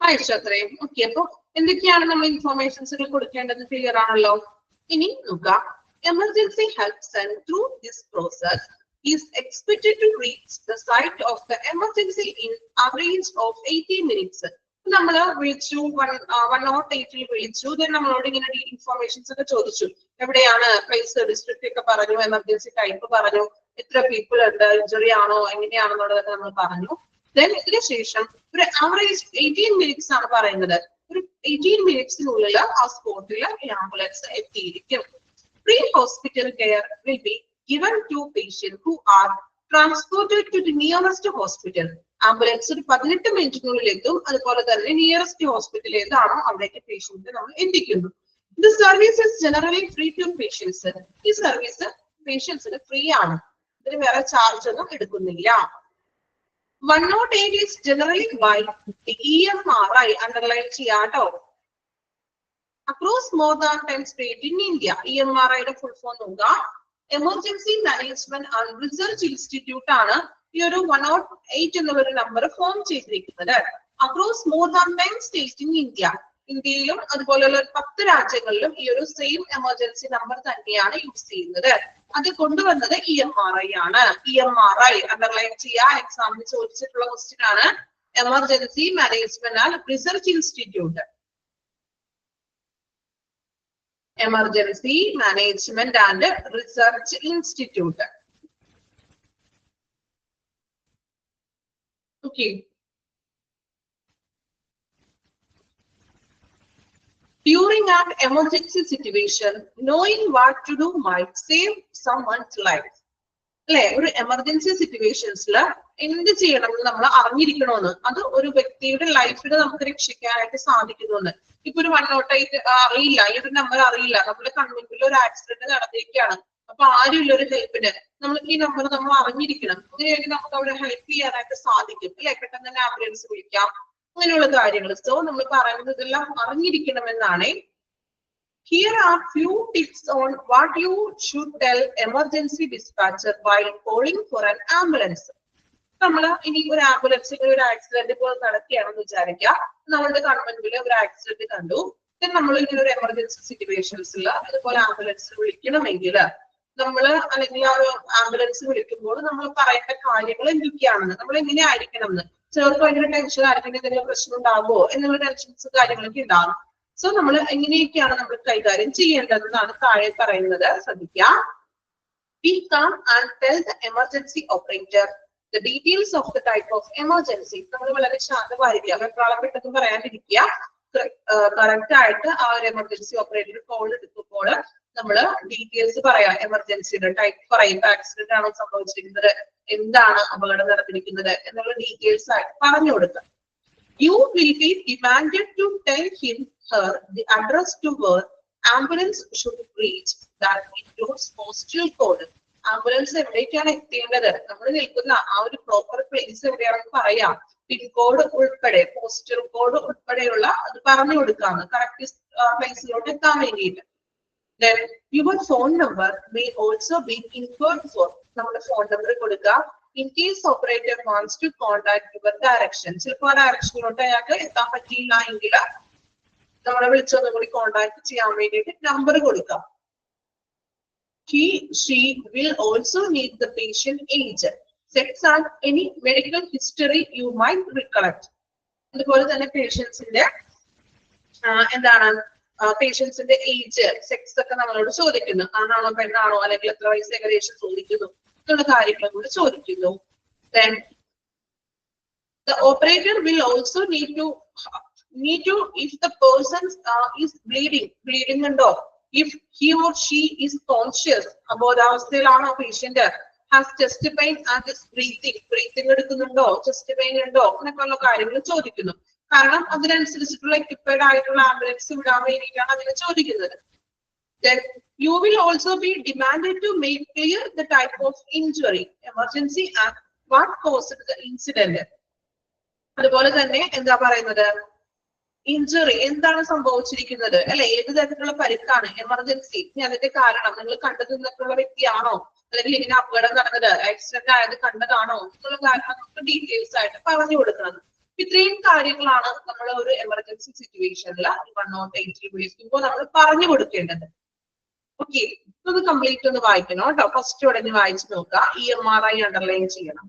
അയച്ചു അത്രയും. ഓക്കെ, അപ്പൊ എന്തൊക്കെയാണ് നമ്മൾ ഇൻഫോർമേഷൻസുകൾ കൊടുക്കേണ്ടത് ക്ലിയർ ആണല്ലോ. ഇനി നോക്കാം. Emergency help centre through this process is expected to reach the site of the emergency in average of 80 minutes. നമ്മൾ വിളിച്ചു 108 വിളിച്ചു, നമ്മളോട് ഇങ്ങനെ ഇൻഫോർമേഷൻസ് ഒക്കെ ചോദിച്ചു. എവിടെയാണ് പ്ലേസ്, ഡിസ്ട്രിക്ട് ഒക്കെ പറഞ്ഞു, എമർജൻസി ടൈപ്പ് പറഞ്ഞു, എത്ര പീപ്പിൾ ഉണ്ട്, ഇഞ്ചുറി ആണോ എങ്ങനെയാണെന്നുള്ളതൊക്കെ നമ്മൾ പറഞ്ഞു. ദെൻ ഇതിന് ശേഷം ഒരു ആവറേജ് 18 മിനിറ്റ്സ് ആണ് പറയുന്നത്. ഒരു 18 മിനിറ്റ്സിനുള്ളിൽ ആ സ്പോട്ടിൽ ആംബുലൻസ് എത്തിയിരിക്കും. Pre hospital care will be given to patients who are transported to the nearest hospital. Ambulance ഒരു 18 മിനിറ്റിനുള്ളിൽ എത്തും. അതുപോലെ തന്നെ നിയറസ്റ്റ് ഹോസ്പിറ്റൽ ഏതാണോ അവിടേക്ക് പേഷ്യന്റ് നമ്മൾ എത്തിക്കുന്നു. The service is generally free to patients. ഈ സർവീസ് പേഷ്യൻസിന് ഫ്രീ ആണ്. ഇതിന് വേറെ ചാർജ് ഒന്നും എടുക്കുന്നില്ല. 108 is generally by the EMRI underline ചെയ്യാട്ടോ. Across more than 10 states in India. EMRI യുടെ full form നോക്കുക. Emergency management and research institute ആണ് ഈ ഒരു 108 എന്നുള്ള ഒരു നമ്പർ ഫോം ചെയ്തിരിക്കുന്നത്. Across more than 10 States in India. ഇന്ത്യയിലും അതുപോലെയുള്ള 10 രാജ്യങ്ങളിലും ഈ ഒരു സെയിം എമർജൻസി നമ്പർ തന്നെയാണ് യൂസ് ചെയ്യുന്നത്. അത് കൊണ്ടുവന്നത് EMRI ആണ്. EMRI അണ്ടർലൈൻ ചെയ്യുക. എക്സാമിന് ചോദിച്ചിട്ടുള്ള ക്വസ്റ്റ്യൻ ആണ്. Emergency management and research institute. Emergency management and research institute. Okay. During an emergency situation, knowing what to do might save someone's life. അല്ലെ, ഒരു എമർജൻസി സിറ്റുവേഷൻസിൽ എന്ത് ചെയ്യണം എന്ന് നമ്മൾ അറിഞ്ഞിരിക്കണമെന്ന്. അത് ഒരു വ്യക്തിയുടെ ലൈഫിനെ നമുക്ക് രക്ഷിക്കാനായിട്ട് സാധിക്കുന്നുണ്ട്. ഇപ്പൊ ഒരു 108 അറിയില്ല, ഈ ഒരു നമ്പർ അറിയില്ല, നമ്മുടെ കൺമുൻപിൽ ഒരു ആക്സിഡന്റ് നടന്നിരിക്കുകയാണ്, അപ്പൊ ആരുമില്ല ഒരു ഹെൽപ്പിന്, നമ്മൾ ഈ നമ്പർ നമ്മൾ അറിഞ്ഞിരിക്കണം. അങ്ങനെയാണെങ്കിൽ നമുക്ക് അവിടെ ഹെൽപ്പ് ചെയ്യാനായിട്ട് സാധിക്കും. അല്ലെ, പെട്ടെന്ന് തന്നെ ആംബുലൻസ് വിളിക്കാം, അങ്ങനെയുള്ള കാര്യങ്ങൾ. സോ നമ്മൾ പറയുന്നതെല്ലാം അറിഞ്ഞിരിക്കണമെന്നാണ്. Here are few tips on what you should tell emergency dispatcher while calling for an ambulance. നമ്മൾ ഇനി ഒരു ആംബുലൻസിൽ ഒരു ആക്സിഡന്റ് ഇപ്പോൾ നടക്കുകയാണെന്ന് വിചാരിക്കുക. നമ്മളുടെ കൺമുൻപിൽ ഒരു ആക്സിഡന്റ് കണ്ടു. നമ്മൾ ഇങ്ങനെ ഒരു എമർജൻസി സിറ്റുവേഷൻസിൽ അതുപോലെ ആംബുലൻസ് വിളിക്കണമെങ്കിൽ നമ്മൾ അല്ലെങ്കിൽ ആ ഒരു ആംബുലൻസ് വിളിക്കുമ്പോൾ നമ്മൾ പറയേണ്ട കാര്യങ്ങൾ എന്തൊക്കെയാണെന്ന്, നമ്മൾ എങ്ങനെ ആയിരിക്കണം എന്ന്. ചിലർക്ക് ഭയങ്കര ടെൻഷൻ ആയിരിക്കും, എന്തെങ്കിലും പ്രശ്നം ഉണ്ടാകുമോ എന്നുള്ള ടെൻഷൻസ് കാര്യങ്ങളൊക്കെ ഉണ്ടാകും. സോ നമ്മൾ എങ്ങനെയൊക്കെയാണ് നമ്മൾ കൈകാര്യം ചെയ്യേണ്ടതെന്നാണ് താഴെ പറയുന്നത്. ശ്രദ്ധിക്കുക. Be calm and tell the emergency operator the details of the type of emergency. നമ്മൾ വളരെ ശാന്തമായിരിക്കുക, വെപ്രാളം പെട്ടെന്ന് പറയാണ്ടിരിക്കുക. കറക്റ്റ് ആയിട്ട് ആ ഒരു എമർജൻസി ഓപ്പറേറ്റർ കോൾ എടുക്കുമ്പോൾ നമ്മൾ ഡീറ്റെയിൽസ് പറയാം. എമർജൻസിയുടെ ടൈപ്പ് പറയും, ആക്സിഡന്റ് ആണോ സംഭവിച്ചിരിക്കുന്നത്, എന്താണ് അപകടം നടന്നിരിക്കുന്നത് എന്നുള്ള ഡീറ്റെയിൽസ് ആയിട്ട് പറഞ്ഞു കൊടുക്കുക. You will be demanded to tell him her the address to where ambulance should reach. That includes postal code. Ambulance എവിടേക്കാണ് എത്തേണ്ടത്, നമ്മൾ നിൽക്കുന്ന ആ ഒരു പ്രോപ്പർ പ്ലേസ് എവിടെയാണെന്ന് പറയാം. പിൻകോഡ് ഉൾപ്പെടെ പോസ്റ്റൽ കോഡ് ഉൾപ്പെടെയുള്ള അത് പറഞ്ഞു കൊടുക്കാന്ന് കറക്റ്റ് പ്ലേസിലോട്ട് എത്താൻ വേണ്ടിയിട്ട്. Then your phone number may also be inquired for. നമ്മുടെ ഫോൺ നമ്പർ കൊടുക്കുക. In case operator wants to contact your direction. ചിലപ്പോൾ ആ ഡയറക്ഷനിലോട്ട് അയാൾക്ക് എത്താൻ പറ്റിയില്ല എങ്കിൽ നമ്മളെ വിളിച്ചൊന്നും കൂടി കോണ്ടാക്ട് ചെയ്യാൻ വേണ്ടിയിട്ട് നമ്പർ കൊടുക്കാം. She will also need the patient age, sex and any medical history you might recollect. അതുപോലെ തന്നെ പേഷ്യൻസിന്റെ എന്താണ് പേഷ്യൻസിന്റെ ഏജ്, സെക്സ് ഒക്കെ നമ്മളോട് ചോദിക്കുന്നു. ആണാണോ പെണ്ണാണോ അല്ലെങ്കിൽ എത്ര വയസ്സ് ഏകദേശം ചോദിക്കുന്നു എന്നുള്ള കാര്യങ്ങളും കൂടി ചോദിക്കുന്നു. Then the operator will also need to if the person is bleeding ഉണ്ടോ, if he or she is conscious, അബോധാവസ്ഥയിലാണോ patient, has chest pain and is breathing എടുക്കുന്നുണ്ടോ, ചെസ്റ്റ് പെയിൻ ഉണ്ടോ എന്നൊക്കെയുള്ള കാര്യങ്ങൾ ചോദിക്കുന്നു. കാരണം അതിനനുസരിച്ചിട്ടുള്ള എക്യുപ്പൈഡ് ആയിട്ടുള്ള ആംബുലൻസ് വിടാൻ വേണ്ടിയിട്ടാണ് അതിനെ ചോദിക്കുന്നത്. Then you will also be demanded to make clear the type of injury, emergency and what caused the incident. അതുപോലെ തന്നെ എന്താ പറയുന്നത്, ഇഞ്ചുറി എന്താണ് സംഭവിച്ചിരിക്കുന്നത്, അല്ലെ, ഏത് തരത്തിലുള്ള പരിക്കാണ്, എമർജൻസി, അതിന്റെ കാരണം നിങ്ങൾ കണ്ടു നിന്നിട്ടുള്ള വ്യക്തിയാണോ, അല്ലെങ്കിൽ ഇങ്ങനെ അപകടം നടന്നത് ആക്സിഡന്റ് ആയത് കണ്ടതാണോ എന്നുള്ള കാരണം നമുക്ക് ഡീറ്റെയിൽസ് ആയിട്ട് പറഞ്ഞു കൊടുക്കണം. ഇത്രയും കാര്യങ്ങളാണ് നമ്മൾ ഒരു എമർജൻസി സിറ്റുവേഷനിൽ 108 വിളിക്കുമ്പോൾ നമ്മൾ പറഞ്ഞു കൊടുക്കേണ്ടത്. ഓക്കെ, ഇത് കംപ്ലീറ്റ് ഒന്ന് വായിക്കണം കേട്ടോ. ഫസ്റ്റ് ഉടനെ വായിച്ചു നോക്കുക. EMRI അണ്ടർലൈൻ ചെയ്യണം.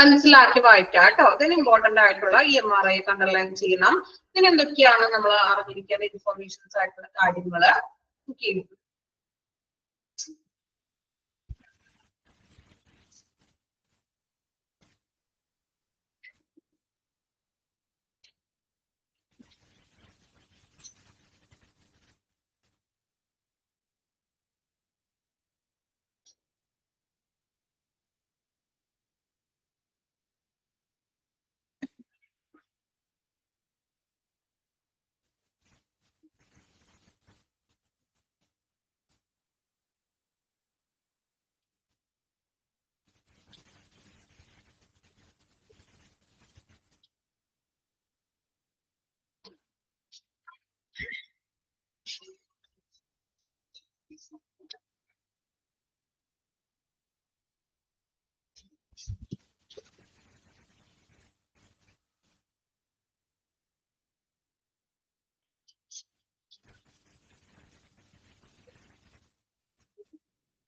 മനസ്സിലാക്കി വായിക്കാം കേട്ടോ. ഇതിന് ഇമ്പോർട്ടന്റ് ആയിട്ടുള്ള EMRI അണ്ടർലൈൻ ചെയ്യണം. ഇതിന് എന്തൊക്കെയാണ് നമ്മൾ അറിഞ്ഞിരിക്കേണ്ട ഇൻഫോർമേഷൻസ് ആയിട്ടുള്ള കാര്യങ്ങള്. ഓക്കെ,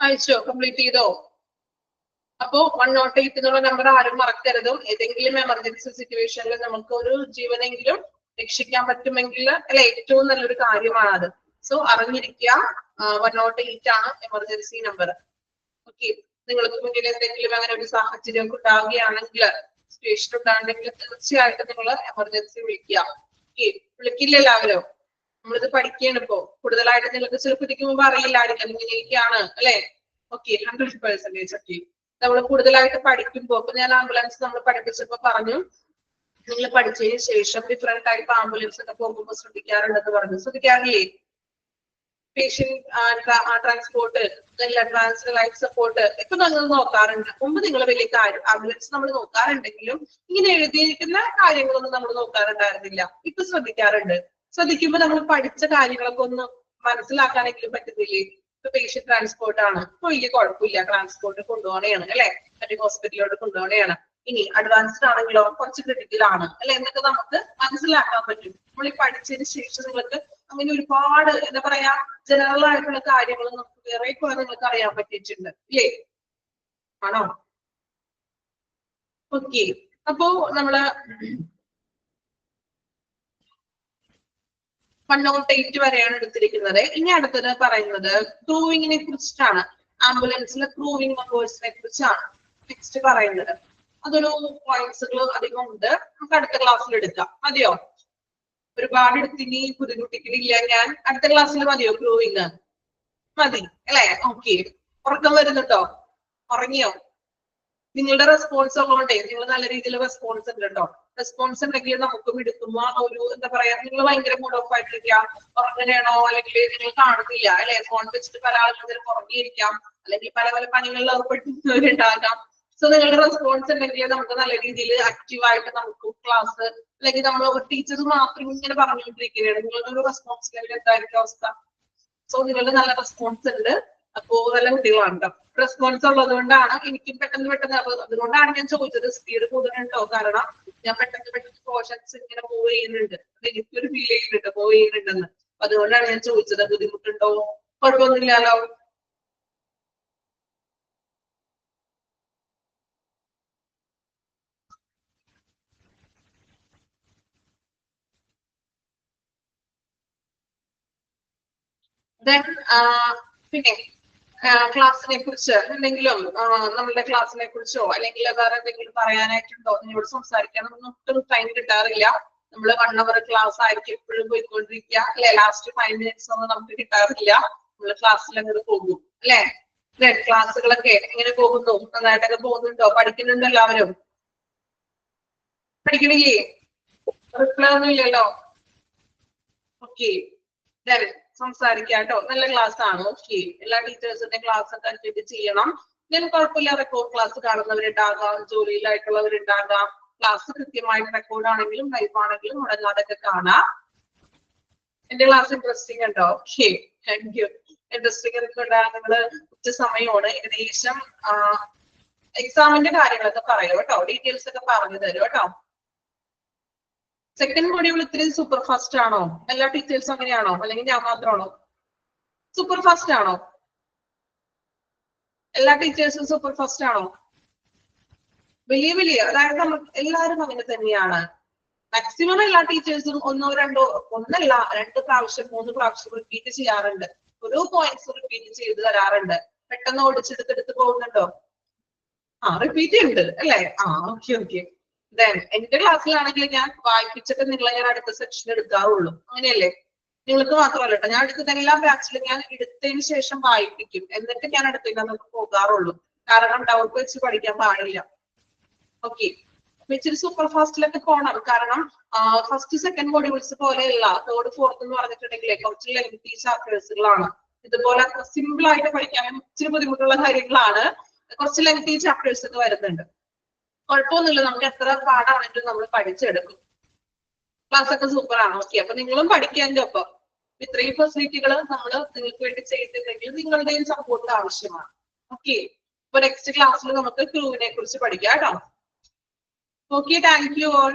അയച്ചോ, കംപ്ലീറ്റ് ചെയ്തോ? അപ്പോ 108 എന്നുള്ള നമ്പർ ആരും മറക്കരുതും. ഏതെങ്കിലും എമർജൻസി സിറ്റുവേഷനിൽ നമുക്ക് ഒരു ജീവനെങ്കിലും രക്ഷിക്കാൻ പറ്റുമെങ്കിൽ അല്ലെ, ഏറ്റവും നല്ലൊരു കാര്യമാണ് അത്. സോ അറിഞ്ഞിരിക്കുക, 108 ആണ് എമർജൻസി നമ്പർ. ഓക്കെ, നിങ്ങൾക്ക് മുന്നിൽ എന്തെങ്കിലും അങ്ങനെ ഒരു സാഹചര്യം ഉണ്ടാവുകയാണെങ്കിൽ, സിറ്റുവേഷൻ ഉണ്ടാകുന്നെങ്കിൽ തീർച്ചയായിട്ടും നിങ്ങൾ എമർജൻസി വിളിക്കുക. ഓക്കെ, വിളിക്കില്ല എല്ലാവരും. നമ്മളിത് പഠിക്കുകയാണ് ഇപ്പോ. കൂടുതലായിട്ട് നിങ്ങൾക്ക് ചിലപ്പോൾ ഇതിക്ക് മുമ്പ് അറിയില്ലായിരിക്കും ഇങ്ങനെയൊക്കെയാണ് അല്ലെ. ഓക്കെ, 100%. ഓക്കെ, നമ്മൾ കൂടുതലായിട്ട് പഠിക്കുമ്പോൾ, ഇപ്പൊ ഞാൻ ആംബുലൻസ് നമ്മൾ പഠിപ്പിച്ചപ്പോ പറഞ്ഞു, നിങ്ങൾ പഠിച്ചതിന് ശേഷം ഡിഫറെന്റ് ടൈപ്പ് ആംബുലൻസ് ഒക്കെ പോകുമ്പോൾ ശ്രദ്ധിക്കാറുണ്ടെന്ന് പറഞ്ഞു. ശ്രദ്ധിക്കാറില്ലേ? Patient transport, advanced life support ഒക്കെ നമ്മൾ നോക്കാറുണ്ട്. മുമ്പ് നിങ്ങൾ വലിയ കാര്യം ആംബുലൻസ് നമ്മൾ നോക്കാറുണ്ടെങ്കിലും ഇങ്ങനെ എഴുതിയിരിക്കുന്ന കാര്യങ്ങളൊന്നും നമ്മൾ നോക്കാറുണ്ടായിരുന്നില്ല. ഇപ്പൊ ശ്രദ്ധിക്കാറുണ്ട്. ശ്രദ്ധിക്കുമ്പോൾ നമ്മൾ പഠിച്ച കാര്യങ്ങളൊക്കെ ഒന്ന് മനസ്സിലാക്കാനെങ്കിലും പറ്റുന്നില്ലേ? ഇപ്പൊ പേഷ്യന്റ് ട്രാൻസ്പോർട്ട് ആണ്, ഇപ്പൊ വലിയ കുഴപ്പമില്ല, ട്രാൻസ്പോർട്ട് കൊണ്ടുപോകണയാണ് അല്ലെ, മറ്റേ ഹോസ്പിറ്റലിലോട്ട് കൊണ്ടുപോകണയാണ്. ഇനി അഡ്വാൻസ്ഡ് ആണെങ്കിലോ കുറച്ച് ക്രിട്ടിക്കൽ ആണ് അല്ലെ എന്നൊക്കെ നമുക്ക് മനസ്സിലാക്കാൻ പറ്റും. നമ്മൾ ഈ പഠിച്ചതിന് ശേഷം നിങ്ങൾക്ക് അങ്ങനെ ഒരുപാട് എന്താ പറയാ ജനറൽ ആയിട്ടുള്ള കാര്യങ്ങൾ നമുക്ക് വേറെ കുറെ നിങ്ങൾക്ക് അറിയാൻ പറ്റിയിട്ടുണ്ട് ഇല്ലേ? ആണോ? ഓക്കെ, അപ്പോ നമ്മള് 108 വരെയാണ് എടുത്തിരിക്കുന്നത്. ഇനി അടുത്തത് പറയുന്നത് ക്രൂവിങ്ങിനെ കുറിച്ചിട്ടാണ്. ആംബുലൻസിലെ ക്രൂവിംഗ് മെമ്പേഴ്സിനെ കുറിച്ചാണ് നെക്സ്റ്റ് പറയുന്നത്. അതൊരു പോയിന്റ്സുകൾ അധികം ഉണ്ട്, നമുക്ക് അടുത്ത ക്ലാസ്സിൽ എടുക്കാം. മതിയോ? ഒരുപാട് എടുത്തിനി ബുദ്ധിമുട്ടിക്കലില്ല ഞാൻ. അടുത്ത ക്ലാസ്സിൽ മതിയോ ക്രൂവിങ്? മതി അല്ലെ? ഓക്കെ, ഉറക്കം വരുന്നുണ്ടോ? ഉറങ്ങിയോ? നിങ്ങളുടെ റെസ്പോൺസ് ഉള്ളതുകൊണ്ടേ നിങ്ങൾ നല്ല രീതിയിൽ റെസ്പോൺസ് ഉണ്ട് കേട്ടോ. റെസ്പോൺസ് ഉണ്ടെങ്കിൽ നമുക്കും എടുക്കുമ്പോ ഒരു എന്താ പറയാ, നിങ്ങൾ ഭയങ്കര മൂഡ് ഓഫ് ആയിട്ടിരിക്കാം, ഉറങ്ങനെയാണോ, അല്ലെങ്കിൽ നിങ്ങൾ കാണുന്നില്ല അല്ലെ, ഫോൺ വെച്ചിട്ട് പല ആളുകളും ഉറങ്ങിയിരിക്കാം, അല്ലെങ്കിൽ പല പല പണികളിൽ ഏർപ്പെട്ടിരിക്കുന്നവരുണ്ടാകാം. സോ നിങ്ങളുടെ റെസ്പോൺസ് ഉണ്ടെങ്കിൽ നമുക്ക് നല്ല രീതിയിൽ ആക്റ്റീവായിട്ട് നമുക്ക് ക്ലാസ്, അല്ലെങ്കിൽ നമ്മൾ ടീച്ചർ മാത്രം ഇങ്ങനെ പറഞ്ഞുകൊണ്ടിരിക്കുകയാണ്, നിങ്ങളുടെ റെസ്പോൺസ് ലെവൽ എന്തായിരിക്കും അവസ്ഥ? സോ നിങ്ങളുടെ നല്ല റെസ്പോൺസ് ഉണ്ട്, അപ്പോ നല്ല കുട്ടികളാണ് കേട്ടോ. റെസ്പോൺസ് ഉള്ളത് കൊണ്ടാണ് എനിക്കും പെട്ടെന്ന് അതുകൊണ്ടാണ് ഞാൻ ചോദിച്ചത് സ്പീഡ് കൂടുതലുണ്ടോ. കാരണം ഞാൻ പെട്ടെന്ന് പോർഷൻസ് ഇങ്ങനെ മൂവ് ചെയ്യുന്നുണ്ട്, എനിക്കൊരു ഫീൽ ചെയ്യുന്നുണ്ട് മൂവ് ചെയ്യുന്നുണ്ടെന്ന്. അതുകൊണ്ടാണ് ഞാൻ ചോദിച്ചത്, ബുദ്ധിമുട്ടുണ്ടോ? കുഴപ്പമൊന്നുമില്ലല്ലോ. പിന്നെ ക്ലാസ്സിനെ കുറിച്ച് എന്തെങ്കിലും നമ്മളുടെ ക്ലാസ്സിനെ കുറിച്ചോ അല്ലെങ്കിൽ വേറെ എന്തെങ്കിലും പറയാനായിട്ടുണ്ടോ? നിങ്ങളോട് സംസാരിക്കാൻ ഒട്ടും ടൈം കിട്ടാറില്ല. നമ്മൾ 1 hour ക്ലാസ് ആയിരിക്കും എപ്പോഴും പോയിക്കൊണ്ടിരിക്കുക അല്ലെ. ലാസ്റ്റ് 5 minutes ഒന്നും നമുക്ക് കിട്ടാറില്ല. നമ്മൾ ക്ലാസ്സിൽ അങ്ങോട്ട് പോകും അല്ലെ. ക്ലാസ്സുകളൊക്കെ എങ്ങനെ പോകുന്നു? നന്നായിട്ടൊക്കെ പോകുന്നുണ്ടോ? പഠിക്കുന്നുണ്ടോ എല്ലാവരും? പഠിക്കണില്ലേ? റിപ്ലൈ ഒന്നും ഇല്ലല്ലോ. ഓക്കെ, സംസാരിക്കാം കേട്ടോ. നല്ല ക്ലാസ് ആണ്. ഓക്കെ, എല്ലാ ടീച്ചേഴ്സിന്റെ ക്ലാസ് ഒക്കെ അറ്റൻഡ് ചെയ്യണം. ഞാൻ കുഴപ്പമില്ല, റെക്കോർഡ് ക്ലാസ് കാണുന്നവരുണ്ടാകാം, ജോലിയിലായിട്ടുള്ളവരുണ്ടാകാം. ക്ലാസ് കൃത്യമായിട്ട് റെക്കോർഡ് ആണെങ്കിലും ലൈവ് ആണെങ്കിലും മുടങ്ങാതൊക്കെ കാണാം. എന്റെ ക്ലാസ് ഇൻട്രസ്റ്റിംഗ് ഉണ്ടോ? Okay, thank you. ഇൻട്രസ്റ്റിംഗ് ഒക്കെ നിങ്ങള് ഉച്ച സമയമാണ്, ഏകദേശം എക്സാമിന്റെ കാര്യങ്ങളൊക്കെ പറയൂ കേട്ടോ, ഡീറ്റെയിൽസ് ഒക്കെ പറഞ്ഞു തരും കേട്ടോ. സെക്കൻഡ് മൊഡ്യൂൾ ഇത്തിരി സൂപ്പർ ഫാസ്റ്റ് ആണോ? എല്ലാ ടീച്ചേഴ്സും അങ്ങനെയാണോ, അല്ലെങ്കിൽ ഞാൻ മാത്രമാണോ? സൂപ്പർ ഫാസ്റ്റ് ആണോ? എല്ലാ ടീച്ചേഴ്സും സൂപ്പർ ഫാസ്റ്റ് ആണോ? വലിയ അതായത് നമ്മൾ എല്ലാവരും അങ്ങനെ തന്നെയാണ്. മാക്സിമം എല്ലാ ടീച്ചേഴ്സും ഒന്നോ രണ്ടോ, ഒന്നല്ല 2 പ്രാവശ്യം 3 പ്രാവശ്യം റിപ്പീറ്റ് ചെയ്യാറുണ്ട്. ഓരോ പോയിന്റ്സ് റിപ്പീറ്റ് ചെയ്ത് തരാറുണ്ട്. പെട്ടെന്ന് ഓടിച്ചെടുത്തെടുത്ത് പോകുന്നുണ്ടോ? റിപ്പീറ്റ് ഉണ്ട് അല്ലേ? ഓക്കെ. ദെൻ എന്റെ ക്ലാസ്സിലാണെങ്കിൽ ഞാൻ വായിപ്പിച്ചിട്ട് നിങ്ങളെ ഞാൻ അടുത്ത സെക്ഷൻ എടുക്കാറുള്ളൂ. അങ്ങനെയല്ലേ? നിങ്ങൾക്ക് മാത്രമല്ല കേട്ടോ, ഞാൻ എടുക്കുന്ന എല്ലാ ബാച്ചിലും ഞാൻ എടുത്തതിന് ശേഷം വായിപ്പിക്കും, എന്നിട്ട് ഞാൻ അടുത്തതിനകത്ത് പോകാറുള്ളൂ. കാരണം ഡൗട്ട് വെച്ച് പഠിക്കാൻ പാടില്ല. ഓക്കെ, ഇച്ചിരി സൂപ്പർ ഫാസ്റ്റിലൊക്കെ പോണം. കാരണം ഫസ്റ്റ് സെക്കൻഡ് മോഡ്യൂൾസ് പോലെയല്ല തേർഡ് ഫോർത്ത് എന്ന് പറഞ്ഞിട്ടുണ്ടെങ്കിൽ കുറച്ച് ലെങ്തി ചാപ്റ്റേഴ്സുകളാണ്. ഇതുപോലെ സിമ്പിൾ ആയിട്ട് പഠിക്കാൻ ഇച്ചിരി ബുദ്ധിമുട്ടുള്ള കാര്യങ്ങളാണ്. കുറച്ച് ലെങ്തി ചാപ്റ്റേഴ്സ് ഒക്കെ വരുന്നുണ്ട്. കുഴപ്പമൊന്നുമില്ല, നമുക്ക് എത്ര പാടാണെങ്കിലും നമ്മൾ പഠിച്ചെടുക്കും. ക്ലാസ് ഒക്കെ സൂപ്പർ ആണ്. ഓക്കെ, അപ്പൊ നിങ്ങളും പഠിക്കാൻ്റെ ഒപ്പം ഇത്രയും ഫെസിലിറ്റികൾ നമ്മൾ നിങ്ങൾക്ക് വേണ്ടി ചെയ്തിട്ടുണ്ടെങ്കിൽ നിങ്ങളുടെയും സപ്പോർട്ട് ആവശ്യമാണ്. ഓക്കെ, അപ്പൊ നെക്സ്റ്റ് ക്ലാസ്സിൽ നമുക്ക് ക്രൂവിനെ കുറിച്ച് പഠിക്കാം കേട്ടോ. Okay, thank you all.